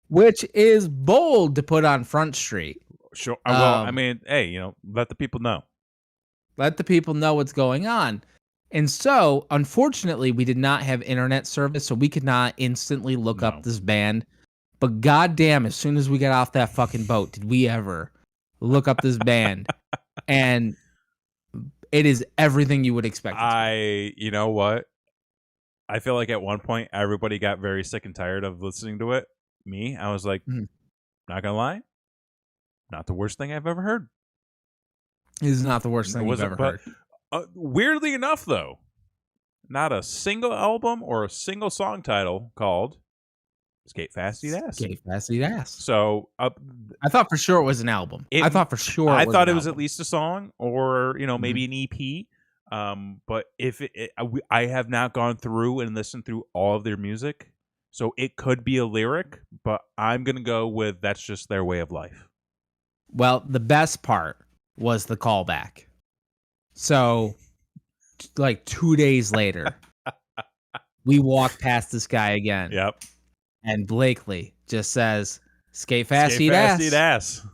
Which is bold to put on Front Street. Sure. Well, I mean, hey, let the people know. Let the people know what's going on. And so, unfortunately, we did not have internet service, so we could not instantly look up this band. But goddamn, as soon as we got off that fucking boat, did we ever look up this band? And it is everything you would expect. You know what? I feel like at one point everybody got very sick and tired of listening to it. Me, I was like, not gonna lie, not the worst thing I've ever heard. It is not the worst thing you've ever heard. Weirdly enough, though, not a single album or a single song title called Skate Fast, Eat Ass. Skate Fast, Eat Ass. So I thought for sure it was an album. I thought it was at least a song or maybe an EP. But if I have not gone through and listened through all of their music, so it could be a lyric, but I'm gonna go with that's just their way of life. Well, the best part was the callback. So, like 2 days later, we walked past this guy again. Yep. And Blakely just says, skate fast, eat ass.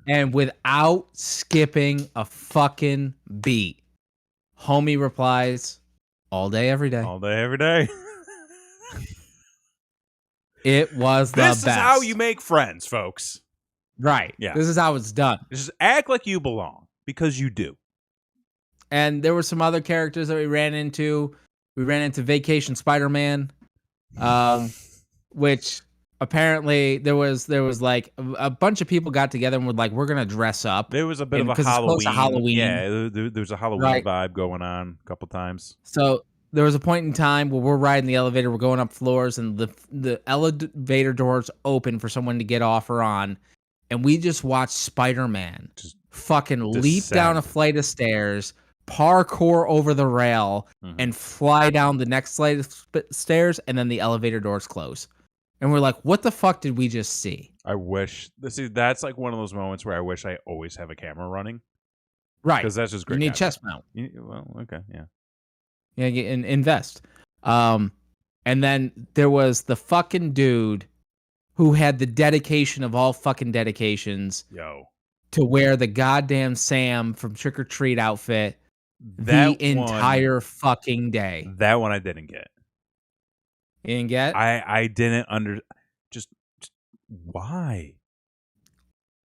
And without skipping a fucking beat, homie replies, all day, every day. All day, every day. It was the best. This is how you make friends, folks. Right. Yeah. This is how it's done. Just act like you belong, because you do. And there were some other characters that we ran into. We ran into Vacation Spider-Man, which apparently there was like a bunch of people got together and were like, we're going to dress up. There was a bit of a Halloween. Yeah, there's a Halloween vibe going on a couple times. So there was a point in time where we're riding the elevator, we're going up floors, and the elevator doors open for someone to get off or on. And we just watched Spider-Man just fucking leap down a flight of stairs, parkour over the rail, and fly down the next flight of stairs, and then the elevator doors close. And we're like, what the fuck did we just see? I wish. See, that's like one of those moments where I wish I always have a camera running. Right. Because that's just great. You need chest mount. Well, okay, yeah. Yeah, invest. And then there was the fucking dude who had the dedication of all fucking dedications to wear the goddamn Sam from Trick or Treat outfit the entire fucking day. That one I didn't get. You didn't get? I didn't just why?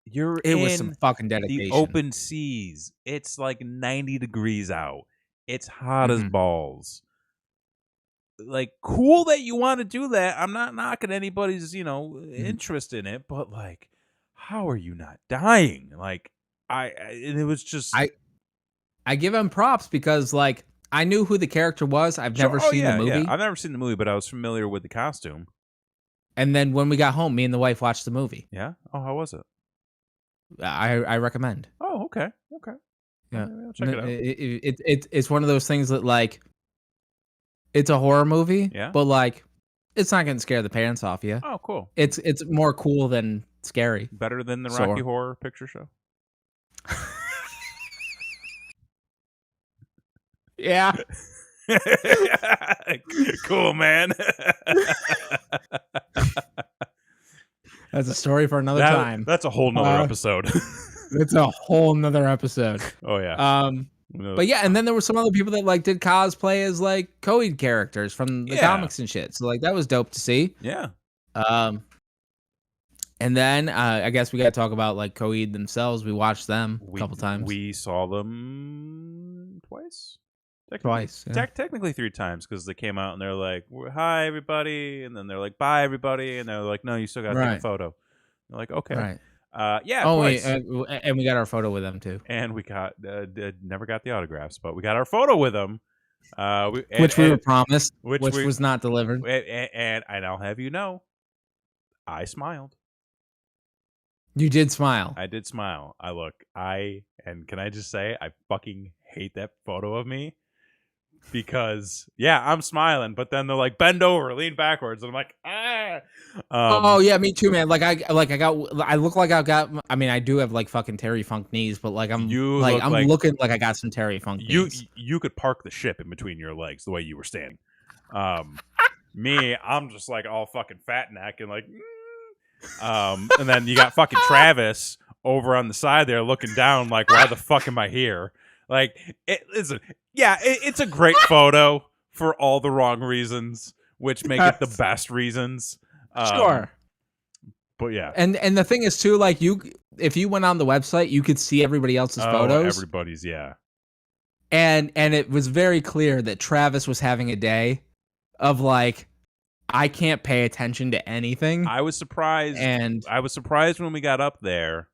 It was some fucking dedication. The open seas. It's like 90 degrees out. It's hot as balls. Like, cool that you want to do that. I'm not knocking anybody's, interest in it, but like, how are you not dying? Like, it was just. I give him props because, like, I knew who the character was. I've never seen the movie. Yeah. I've never seen the movie, but I was familiar with the costume. And then when we got home, me and the wife watched the movie. Yeah? Oh, how was it? I recommend. Oh, okay. Yeah. I'll check it out. It's one of those things that, like, it's a horror movie, but, like, it's not going to scare the pants off you. Oh, cool. It's more cool than scary. Better than the Rocky Horror Picture Show? Yeah. Cool, man. That's a story for another time. That's a whole nother episode. It's a whole nother episode. Oh, yeah. But yeah, and then there were some other people that like did cosplay as like Coed characters from the comics and shit. So like that was dope to see. Yeah. And then I guess we got to talk about like Coed themselves. We watched them a couple times. We saw them twice. Twice. Yeah. Technically 3 times because they came out and they're like, "Hi, everybody," and then they're like, "Bye, everybody," and they're like, "No, you still got to take a photo." They're like, "Okay." Right. Yeah. Oh, and we got our photo with them too. And we got never got the autographs, but we got our photo with them, which we were promised, which was not delivered. And I'll have you know, I smiled. You did smile. I did smile. And can I just say, I fucking hate that photo of me because I'm smiling, but then they're like, bend over, lean backwards, and I'm like, Oh yeah, me too, man. I look like I got. I mean, I do have like fucking Terry Funk knees, but I'm looking like I got some Terry Funk knees. You could park the ship in between your legs the way you were standing. Me, I'm just like all fucking fat neck and like. And then you got fucking Travis over on the side there looking down like, why the fuck am I here? Like, it's a great photo for all the wrong reasons, which make it the best reasons. Sure. But yeah. And the thing is too, like if you went on the website, you could see everybody else's photos. Everybody's, yeah. And it was very clear that Travis was having a day of like, I can't pay attention to anything. I was surprised. And I was surprised when we got up there.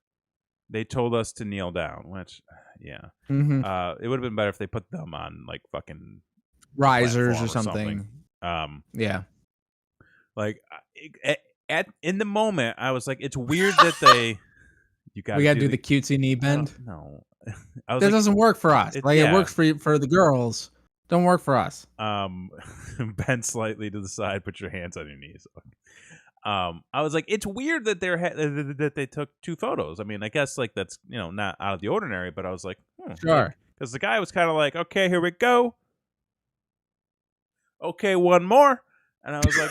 They told us to kneel down, which, yeah. Mm-hmm. It would have been better if they put them on like fucking risers or something. Yeah. Like in the moment, I was like, it's weird that we got to do the cutesy knee bend. No, that doesn't work for us. It works for the girls. Don't work for us. Bend slightly to the side. Put your hands on your knees. I was like, it's weird that that they took two photos. I mean, I guess like that's not out of the ordinary, but I was like, sure, because the guy was kind of like, okay, here we go. Okay, one more, and I was like,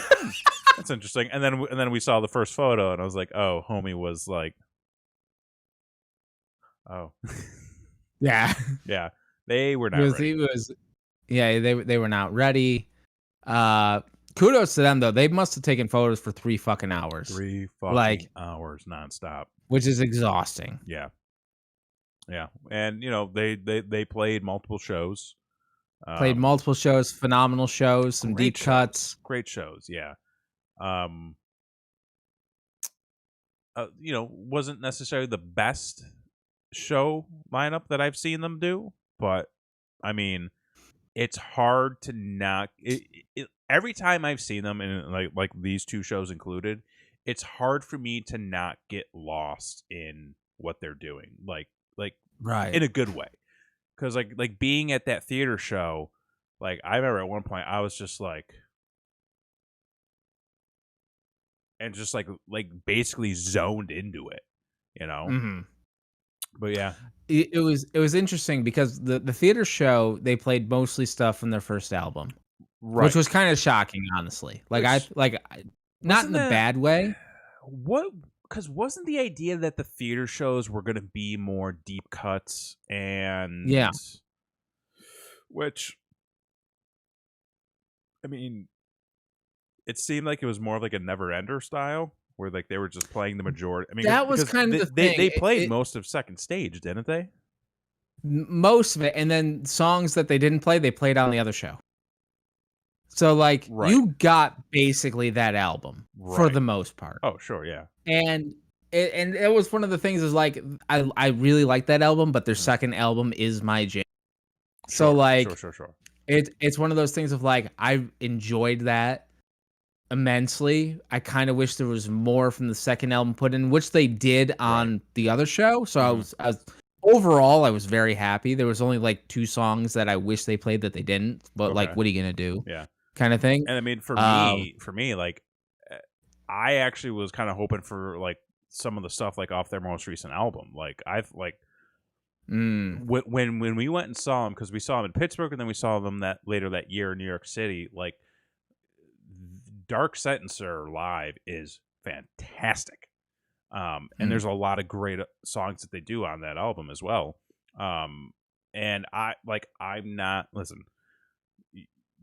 that's interesting. And then we saw the first photo, and I was like, oh, homie was like, oh, yeah, yeah, they were not ready. They were not ready. Kudos to them though. They must have taken photos for 3 fucking hours. 3 fucking hours nonstop, which is exhausting. Yeah, yeah, and they played multiple shows. Phenomenal shows, some deep cuts, great shows. Yeah, wasn't necessarily the best show lineup that I've seen them do, but I mean, it's hard to not. Every time I've seen them, and like these 2 shows included, it's hard for me to not get lost in what they're doing, like right in a good way. Because like being at that theater show, like I remember at one point I was just like, and just like basically zoned into it, Mm-hmm. But yeah, it was interesting because the theater show, they played mostly stuff from their first album, right, which was kind of shocking, honestly. Not in a bad way. What? Because wasn't the idea that the theater shows were going to be more deep cuts and which, I mean, it seemed like it was more of like a Never Ender style where like they were just playing the majority. I mean, that was kind of the thing. They played most of second stage, didn't they? Most of it, and then songs that they didn't play, they played on the other show. So like you got basically that album for the most part. Oh sure, yeah. And it was one of the things is like I really like that album, but their second album is my jam. Sure, so like sure. It's one of those things of like I enjoyed that immensely. I kind of wish there was more from the second album put in, which they did on the other show. So I was overall I was very happy. There was only like 2 songs that I wish they played that they didn't. But like, what are you gonna do? Yeah, kind of thing. And I mean, for me, like I actually was kind of hoping for like some of the stuff like off their most recent album. Like I've like. When we went and saw them, because we saw them in Pittsburgh and then we saw them later that year in New York City, like Dark Sentencer live is fantastic, and there's a lot of great songs that they do on that album as well. And I'm not, listen,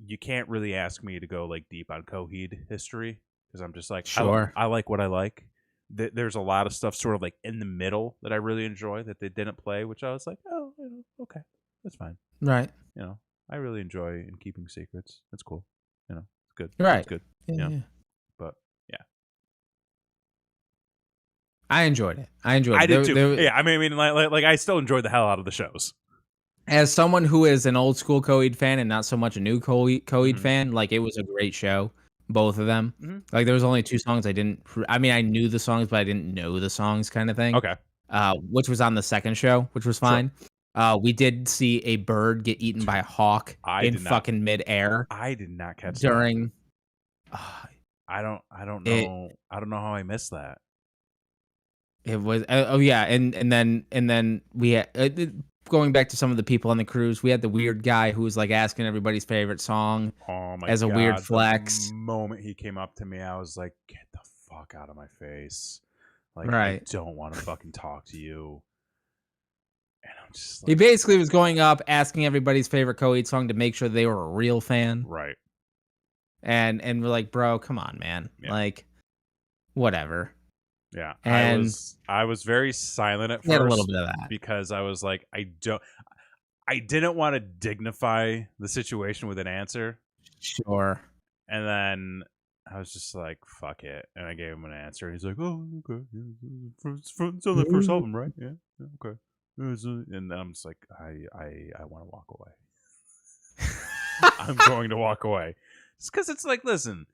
you can't really ask me to go like deep on Coheed history because I'm just like, sure, I like what I like. There's a lot of stuff sort of like in the middle that I really enjoy that they didn't play, which I was like, oh, okay, that's fine. Right. I really enjoy In Keeping Secrets. That's cool. It's good. Right. It's good. Yeah. But yeah. I enjoyed it. I did too. Yeah. I mean, like I still enjoyed the hell out of the shows. As someone who is an old school Coheed fan and not so much a new Coheed fan, like it was a great show. Both of them. Like there was only 2 songs I didn't. I mean, I knew the songs, but I didn't know the songs, kind of thing. Okay. Which was on the second show, which was fine. Sure. We did see a bird get eaten by a hawk in fucking midair. I did not catch during. I don't know how I missed that. It was and then we had, going back to some of the people on the cruise, we had the weird guy who was like asking everybody's favorite song Oh my as a weird god! The flex. moment he came up to me, I was like, "Get the fuck out of my face!" Like, I Right. don't want to fucking talk to you. And I'm just He like, basically was going up asking everybody's favorite Coheed song to make sure they were a real fan. right. And we're like, bro, come on, man. Yeah. Like, whatever. Yeah. And I was very silent at we had a little first bit of that. because I was like, I didn't want to dignify the situation with an answer. Sure. And then I was just like, fuck it. And I gave him an answer. He's like, oh, okay. It's on the first album, right? Yeah. Okay. And then I'm just like, I want to walk away. I'm going to walk away. It's because it's like, listen,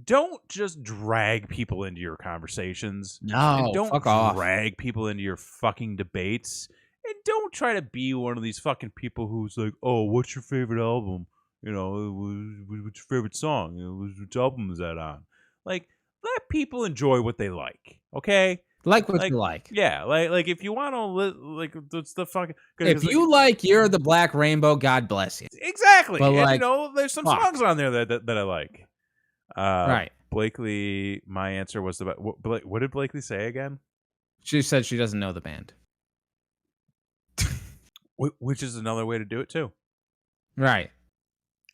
don't just drag people into your conversations. And No, don't fuck off. drag people into your fucking debates. And don't try to be one of these fucking people who's like, oh, what's your favorite album? You know, what's your favorite song? You know, which album is that on? Like, let people enjoy what they like, okay? Like what you like. Yeah, like if you want to, like, it's the fucking. If you like You're the Black Rainbow, God bless you. Exactly. But And, like, there's some fuck. songs on there that I like. Right. Blakely, my answer was what did Blakely say again? She said she doesn't know the band. Which is another way to do it too. Right.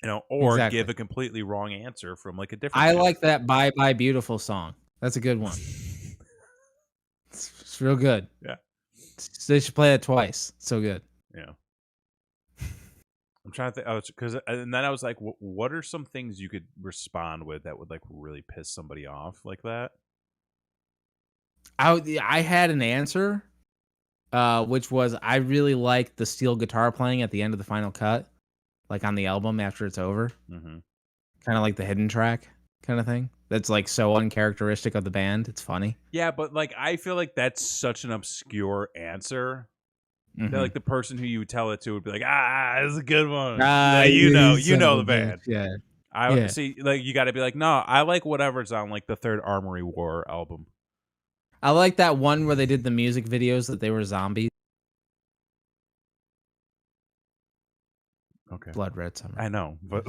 You know, or Exactly. give a completely wrong answer from like a different. I like that Bye Bye Beautiful song. That's a good one. It's real good. Yeah. They should play it twice. So good. Yeah. I'm trying to think. Because and then I was like, what are some things you could respond with that would like really piss somebody off like that? I had an answer, which was I really like the steel guitar playing at the end of the final cut, like on the album after it's over. Mm-hmm. Kind of like the hidden track kind of thing. That's like so uncharacteristic of the band. It's funny. Yeah, but like I feel like that's such an obscure answer. Mm-hmm. That like the person who you would tell it to would be like, this is a good one. You know the band. Yeah. I would see, like, you got to be like, no, I like whatever's on like the third Armory War album. I like that one where they did the music videos that they were zombies. Okay. Blood Red Summer. I know, but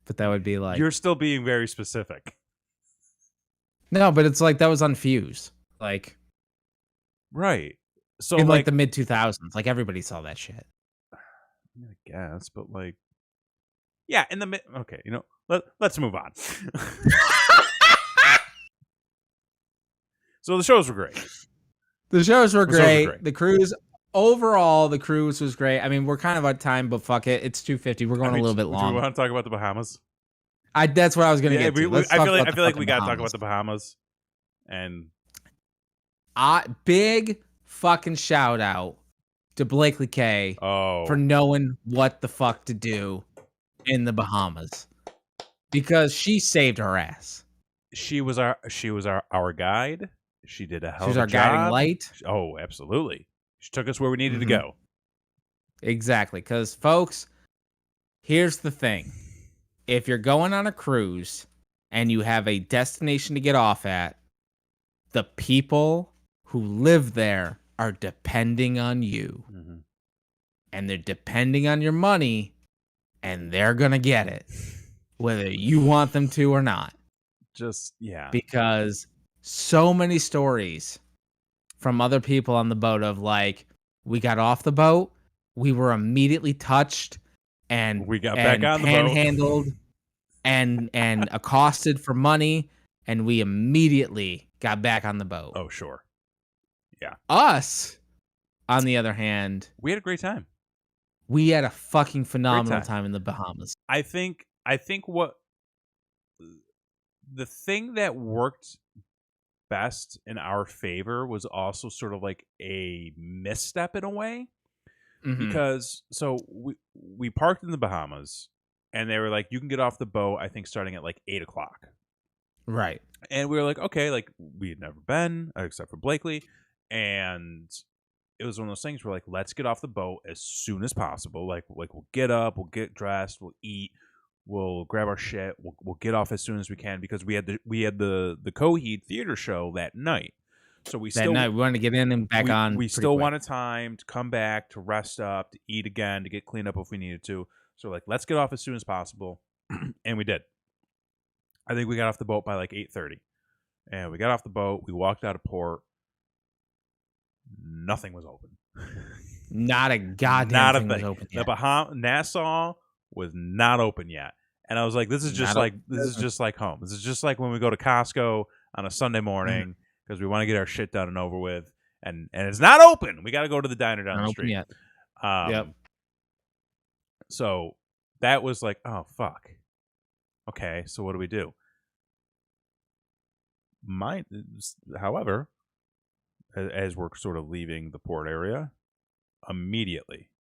but that would be like, you're still being very specific. No, but it's like that was unfused. Like, right. So in like the mid 2000s, like everybody saw that shit. I guess, but like, yeah, in the mid. Okay, you know, let's move on. So the shows were great. The shows were great. The cruise overall, the cruise was great. I mean, we're kind of out of time, but fuck it, it's 2:50. We're going a little bit long. Do you want to talk about the Bahamas? That's what I was going to get to. I feel like we got to talk about the Bahamas. And big fucking shout out to Blakely K for knowing what the fuck to do in the Bahamas, because she saved her ass. She was our guide. She did a hell of a job. She was our guiding light. Oh, absolutely. She took us where we needed to go. Exactly. Because, folks, here's the thing. If you're going on a cruise and you have a destination to get off at, the people who live there are depending on you. Mm-hmm. And they're depending on your money, and they're going to get it, whether you want them to or not. Yeah. Because so many stories from other people on the boat of like, we got off the boat, we were immediately touched, and we got back on the boat, panhandled and accosted for money, and we immediately got back on the boat. Oh, sure. Yeah. Us, on the other hand, we had a great time. We had a fucking phenomenal time in the Bahamas. I think what the thing that worked best in our favor was also sort of like a misstep in a way. Mm-hmm. Because so we parked in the Bahamas, and they were like, you can get off the boat, I think starting at like 8:00. Right. And we were like, okay, like we had never been except for Blakely, and it was one of those things where like, let's get off the boat as soon as possible. Like we'll get up, we'll get dressed, we'll eat, We'll grab our shit. We'll get off as soon as we can because we had the Coheed theater show that night. So we wanted to get in and back on. We still wanted time to come back, to rest up, to eat again, to get cleaned up if we needed to. So like, let's get off as soon as possible, and we did. I think we got off the boat by like 8:30, and we got off the boat. We walked out of port. Nothing was open. Not a goddamn thing was open yet. Nassau was not open yet, and I was like, "This is just like home. This is just like when we go to Costco on a Sunday morning because we want to get our shit done and over with, and it's not open. We got to go to the diner down the street." Yep. So that was like, oh fuck. Okay, so what do we do? However, as we're sort of leaving the port area, immediately,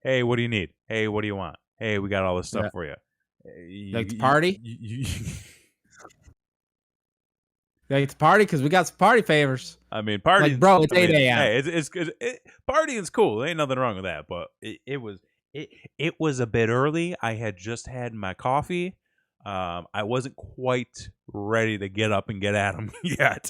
hey, what do you need? Hey, what do you want? Hey, we got all this stuff for you. Like to party? Like to party because we got some party favors. I mean, party, like, bro. It's 8 a.m. Hey, partying's cool. There ain't nothing wrong with that. But it was a bit early. I had just had my coffee. I wasn't quite ready to get up and get at them yet.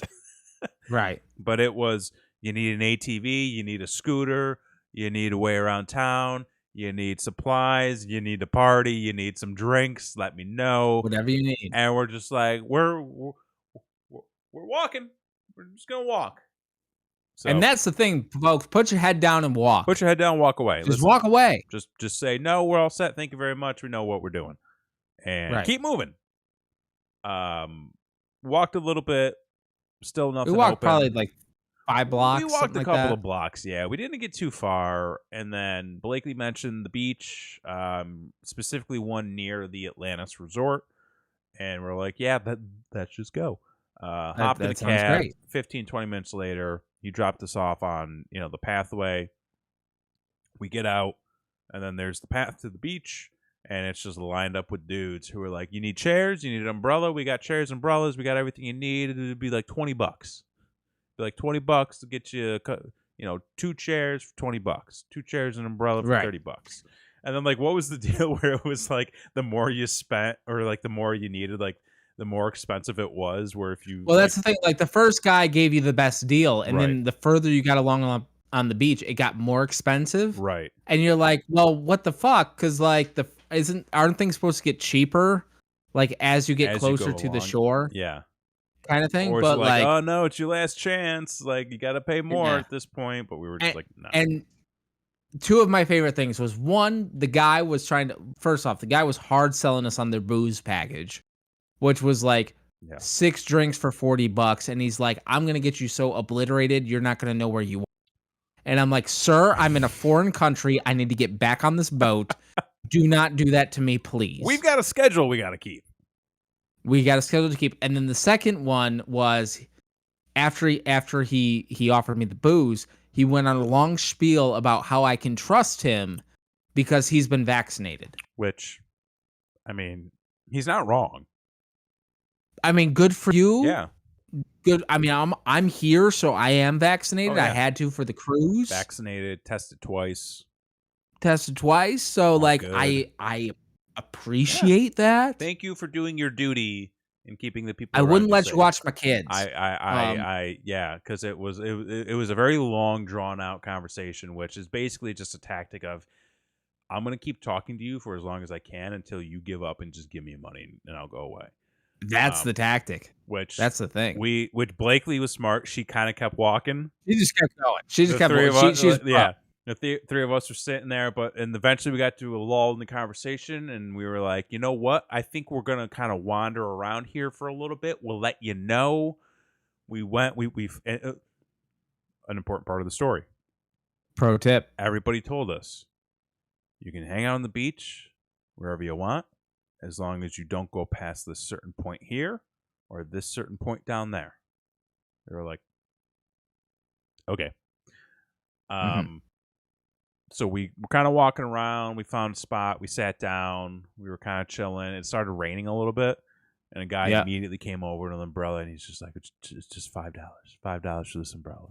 Right. But it was, you need an ATV, you need a scooter, you need a way around town, you need supplies, you need to party, you need some drinks, let me know. Whatever you need. And we're just like, we're walking. We're just going to walk. So, and that's the thing, folks. Put your head down and walk. Put your head down and walk away. Just walk away. Just say, no, we're all set. Thank you very much. We know what we're doing. And keep moving. Walked a little bit. Still nothing. We walked open. Probably like 5 blocks. We walked a couple like of blocks. Yeah, we didn't get too far. And then Blakely mentioned the beach, specifically one near the Atlantis Resort. And we're like, yeah, let's just go. Hopped in the cab. Great. 15, 20 minutes later, he dropped us off on the pathway. We get out, and then there's the path to the beach. And it's just lined up with dudes who are like, you need chairs? You need an umbrella? We got chairs, umbrellas. We got everything you need. It'd be like $20. Be like $20 to get you, 2 chairs for $20. 2 chairs and an umbrella for $30. And then, like, what was the deal where it was like the more you spent or like the more you needed, like the more expensive it was? Where if you that's the thing. Like the first guy gave you the best deal, and then the further you got along on the beach, it got more expensive. Right. And you're like, well, what the fuck? Because like aren't things supposed to get cheaper? Like as you get closer to the shore? Yeah. Kind of thing. Or but like, oh no, it's your last chance. Like you got to pay more at this point. But we were just like, no. And 2 of my favorite things was, one, the guy was first off, the guy was hard selling us on their booze package, which was like 6 drinks for $40. And he's like, I'm going to get you so obliterated, you're not going to know where you are. And I'm like, sir, I'm in a foreign country. I need to get back on this boat. Do not do that to me, please. We've got a schedule we got to keep. And then the second one was after he offered me the booze, he went on a long spiel about how I can trust him because he's been vaccinated. Which, I mean, he's not wrong. I mean, good for you. Yeah. Good. I mean, I'm here, so I am vaccinated. I had to for the cruise. Vaccinated, tested twice. So like, good. I appreciate that. Thank you for doing your duty and keeping the people. I wouldn't let safe. you watch my kids. Because it was a very long, drawn out conversation, which is basically just a tactic of, I'm gonna keep talking to you for as long as I can until you give up and just give me money and I'll go away. That's the tactic. That's the thing. Which Blakely was smart. She kind of kept walking. She just kept going. The 3 of us were sitting there, and eventually we got to a lull in the conversation, and we were like, you know what? I think we're gonna kind of wander around here for a little bit. We'll let you know. We went. We've an important part of the story. Pro tip: everybody told us you can hang out on the beach wherever you want, as long as you don't go past this certain point here or this certain point down there. They were like, okay. So we were kind of walking around. We found a spot. We sat down. We were kind of chilling. It started raining a little bit. And a guy immediately came over with an umbrella, and he's just like, it's just $5. $5 for this umbrella.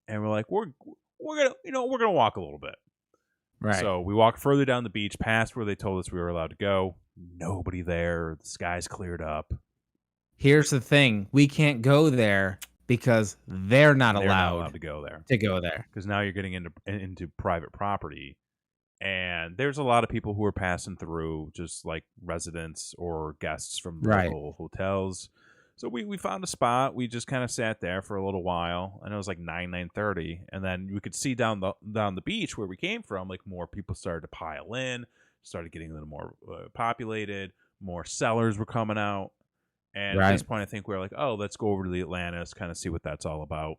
And we're like, we're gonna walk a little bit. Right. So we walk further down the beach, past where they told us we were allowed to go. Nobody there. The sky's cleared up. Here's the thing: we can't go there because they're not allowed to go there. Because now you're getting into private property, and there's a lot of people who are passing through, just like residents or guests from local hotels. So we found a spot. We just kind of sat there for a little while, and it was like 9:30, and then we could see down the beach where we came from, like more people started to pile in, started getting a little more populated, more sellers were coming out, and at this point, I think we were like, oh, let's go over to the Atlantis, kind of see what that's all about.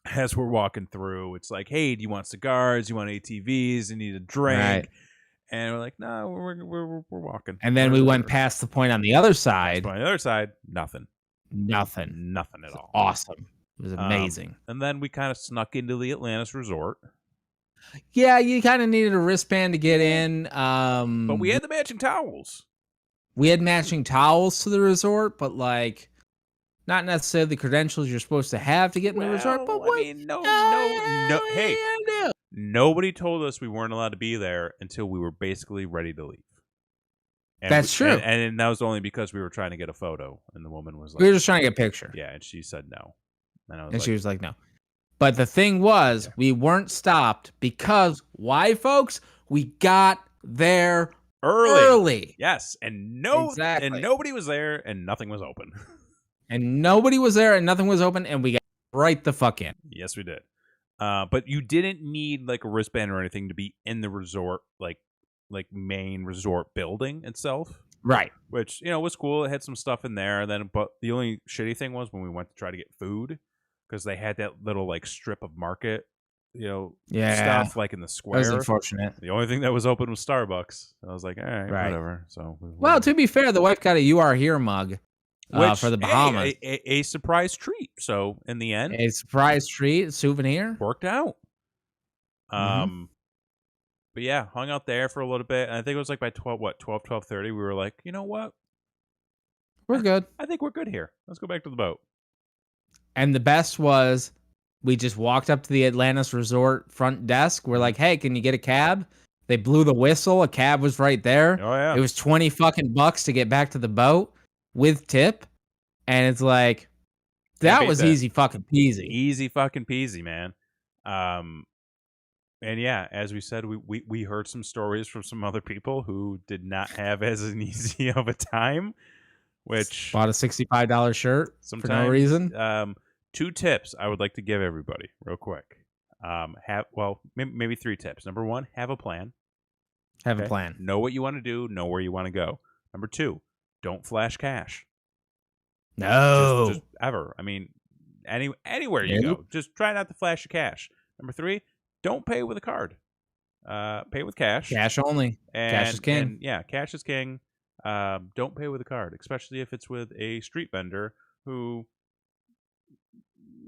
As we're walking through, it's like, hey, do you want cigars? You want ATVs? You need a drink? Right. And we're like, no, we're walking. And then we went past the point on the other side. On the other side, nothing at all. Awesome. It was amazing. And then we kind of snuck into the Atlantis Resort. Yeah, you kind of needed a wristband to get in. But we had the matching towels. We had matching towels to the resort, but like not necessarily the credentials you're supposed to have to get in the resort. But what? I mean, no. Hey, nobody told us we weren't allowed to be there until we were basically ready to leave. And that's true. And that was only because we were trying to get a photo, and the woman was like, we were just trying to get a picture. Yeah, and she said no. And she was like, no. But the thing was, we weren't stopped because why, folks? We got there early. Yes, and nobody was there, and nothing was open. And nobody was there, and nothing was open, and we got right the fuck in. Yes, we did. But you didn't need like a wristband or anything to be in the resort, like main resort building itself. Right. Which, was cool. It had some stuff in there. But the only shitty thing was when we went to try to get food, because they had that little like strip of market, stuff like in the square. That was unfortunate. The only thing that was open was Starbucks. I was like, all right. Whatever. So, well, to be fair, the wife got a "You Are Here" mug. For the Bahamas. A surprise treat. So, in the end, a surprise treat, souvenir. Worked out. But yeah, hung out there for a little bit. And I think it was like by 12:30, we were like, you know what? We're good. I think we're good here. Let's go back to the boat. And the best was we just walked up to the Atlantis Resort front desk. We're like, hey, can you get a cab? They blew the whistle. A cab was right there. Oh, yeah. It was $20 to get back to the boat with tip. And it's like, that was easy fucking peasy. Easy fucking peasy, man. And yeah, as we said, we heard some stories from some other people who did not have as an easy of a time, which bought a $65 shirt for no reason. 2 tips I would like to give everybody real quick. Maybe 3 tips. Number 1, have a plan. Have a plan. Know what you want to do. Know where you want to go. Number 2, don't flash cash. No. Just ever. I mean, anywhere you go, just try not to flash your cash. Number 3, don't pay with a card. Pay with cash. Cash only. Cash is king. And yeah, cash is king. Don't pay with a card, especially if it's with a street vendor who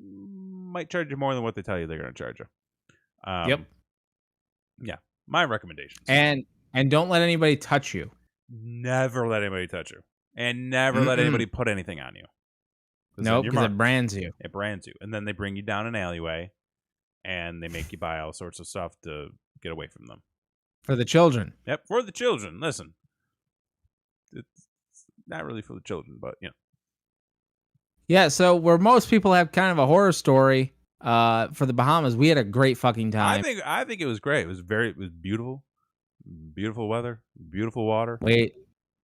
might charge you more than what they tell you they're going to charge you. Yep. Yeah, my recommendations. And don't let anybody touch you. Never let anybody touch you. And never let anybody put anything on you. Nope, because it brands you. It brands you. And then they bring you down an alleyway, and they make you buy all sorts of stuff to get away from them. For the children. Yep, for the children. Listen. It's not really for the children, but, Yeah, so where most people have kind of a horror story for the Bahamas, we had a great fucking time. I think it was great. It was beautiful. Beautiful weather. Beautiful water.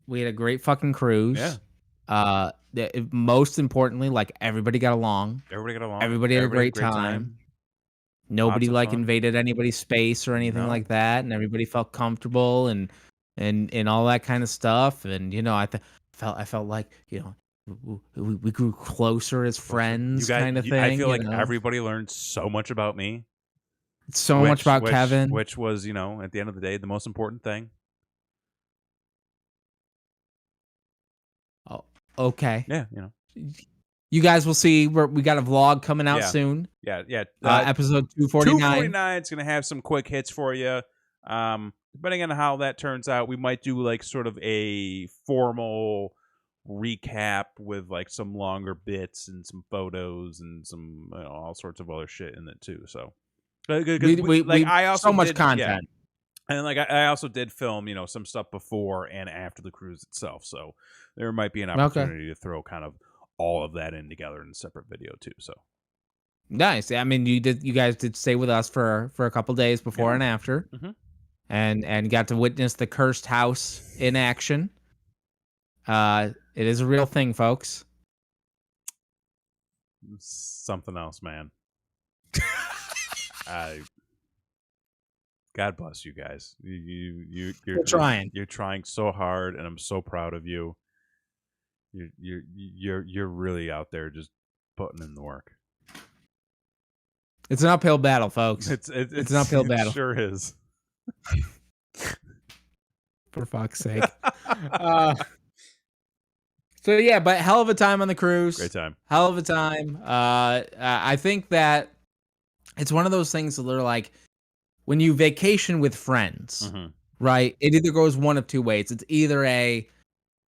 We had a great fucking cruise. Yeah. Most importantly, like everybody got along. Everybody had a great time. Nobody invaded anybody's space or anything like that, and everybody felt comfortable and all that kind of stuff. And I felt like we grew closer as friends, kind of thing. I feel like everybody learned so much about me. So much about Kevin, which was at the end of the day the most important thing. Oh, okay. Yeah, You guys will see. We got a vlog coming out soon. Yeah. Episode 249. 249 is going to have some quick hits for you. Depending on how that turns out, we might do like sort of a formal recap with like some longer bits and some photos and some all sorts of other shit in it too. So, I also so much content. And like I also did film, some stuff before and after the cruise itself. So there might be an opportunity to throw kind of all of that in together in a separate video too. So nice. I mean, you guys did stay with us for a couple days before and after, and got to witness the cursed house in action. It is a real thing, folks. Something else, man. God bless you guys. You're trying. You're trying so hard, and I'm so proud of you. You're really out there just putting in the work. It's an uphill battle, folks. It's an uphill battle. It sure is. For fuck's sake. So yeah, but hell of a time on the cruise. Great time. Hell of a time. I think that it's one of those things that are like when you vacation with friends, right? It either goes one of two ways. It's either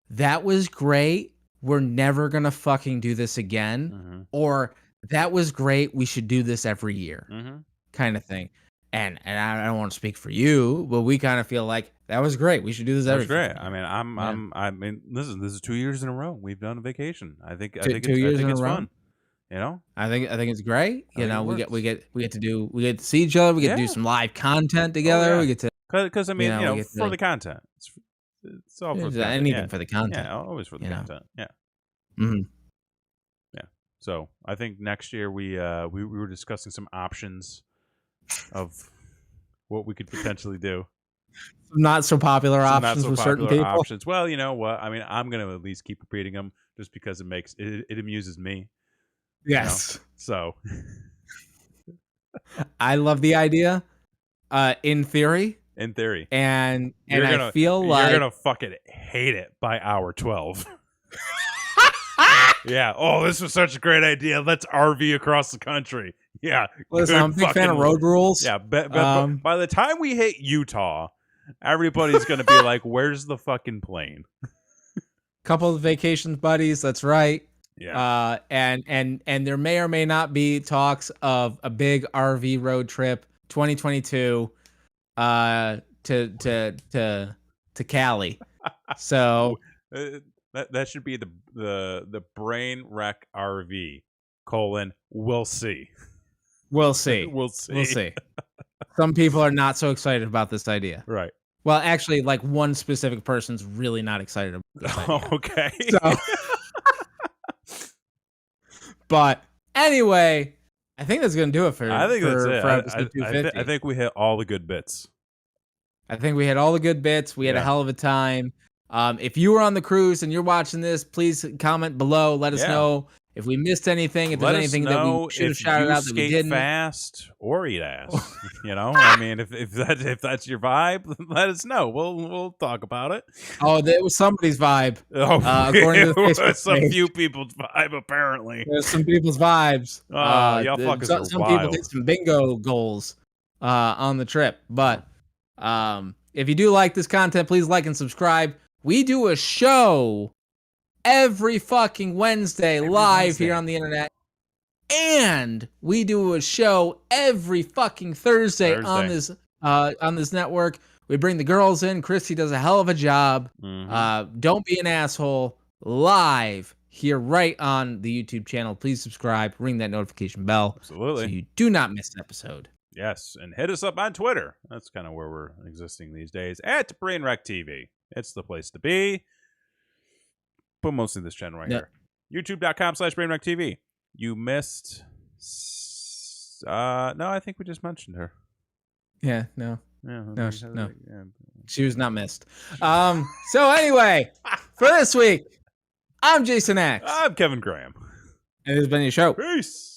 that was great, we're never gonna fucking do this again, or that was great, we should do this every year, kind of thing. And I don't want to speak for you, but we kind of feel like that was great. We should do this every year. Great. I mean, this is 2 years in a row we've done a vacation. I think it's fun. I think it's great. We get to see each other. We get to do some live content together. We get to because I mean, for the content. It's all for the content. Anything for the content. Yeah, always for the content. Yeah. Mm-hmm. Yeah. So I think next year we were discussing some options of what we could potentially do. Not so popular options for certain people. Options. Well, you know what? I mean, I'm going to at least keep repeating them just because it amuses me. Yes. So I love the idea. In theory. And I feel like you're gonna fucking hate it by hour 12. Yeah. Oh, this was such a great idea. Let's RV across the country. Yeah. Listen, I'm a big fan of road rules. Yeah. But by the time we hit Utah, everybody's gonna be like, "Where's the fucking plane?" Couple of vacation buddies. That's right. Yeah. And there may or may not be talks of a big RV road trip 2022 to Cali. So that should be the brain wreck RV : we'll see. We'll see. Some people are not so excited about this idea. Right. Well, actually, like one specific person's really not excited about this idea. Okay. So but anyway, I think that's going to do it for I think that's it. For episode 250. I think we hit all the good bits. I think we had all the good bits. We had a hell of a time. If you were on the cruise and you're watching this, please comment below. Let us know if we missed anything. If there's anything that we should have shouted out that we didn't. Fast or eat ass. I mean, if that's your vibe, let us know. We'll talk about it. Oh, that was somebody's vibe. According to the Facebook some page. few people's vibe, apparently. There's some people's vibes. Y'all fuckers are some wild. people did some bingo goals on the trip, but. If you do like this content, please like and subscribe. We do a show every fucking Wednesday live here on the internet. And we do a show every fucking Thursday. on this network. We bring the girls in. Christy does a hell of a job. Don't be an asshole. Live here right on the YouTube channel. Please subscribe. Ring that notification bell. Absolutely. So you do not miss an episode. Yes, and hit us up on Twitter. That's kind of where we're existing these days. At Brainwreck TV. It's the place to be. But mostly this channel right here. YouTube.com/Brainwreck TV. You missed... no, I think we just mentioned her. Yeah, no. Yeah, no. She was not missed. So anyway, for this week, I'm Jason X. I'm Kevin Graham. And this has been your show. Peace.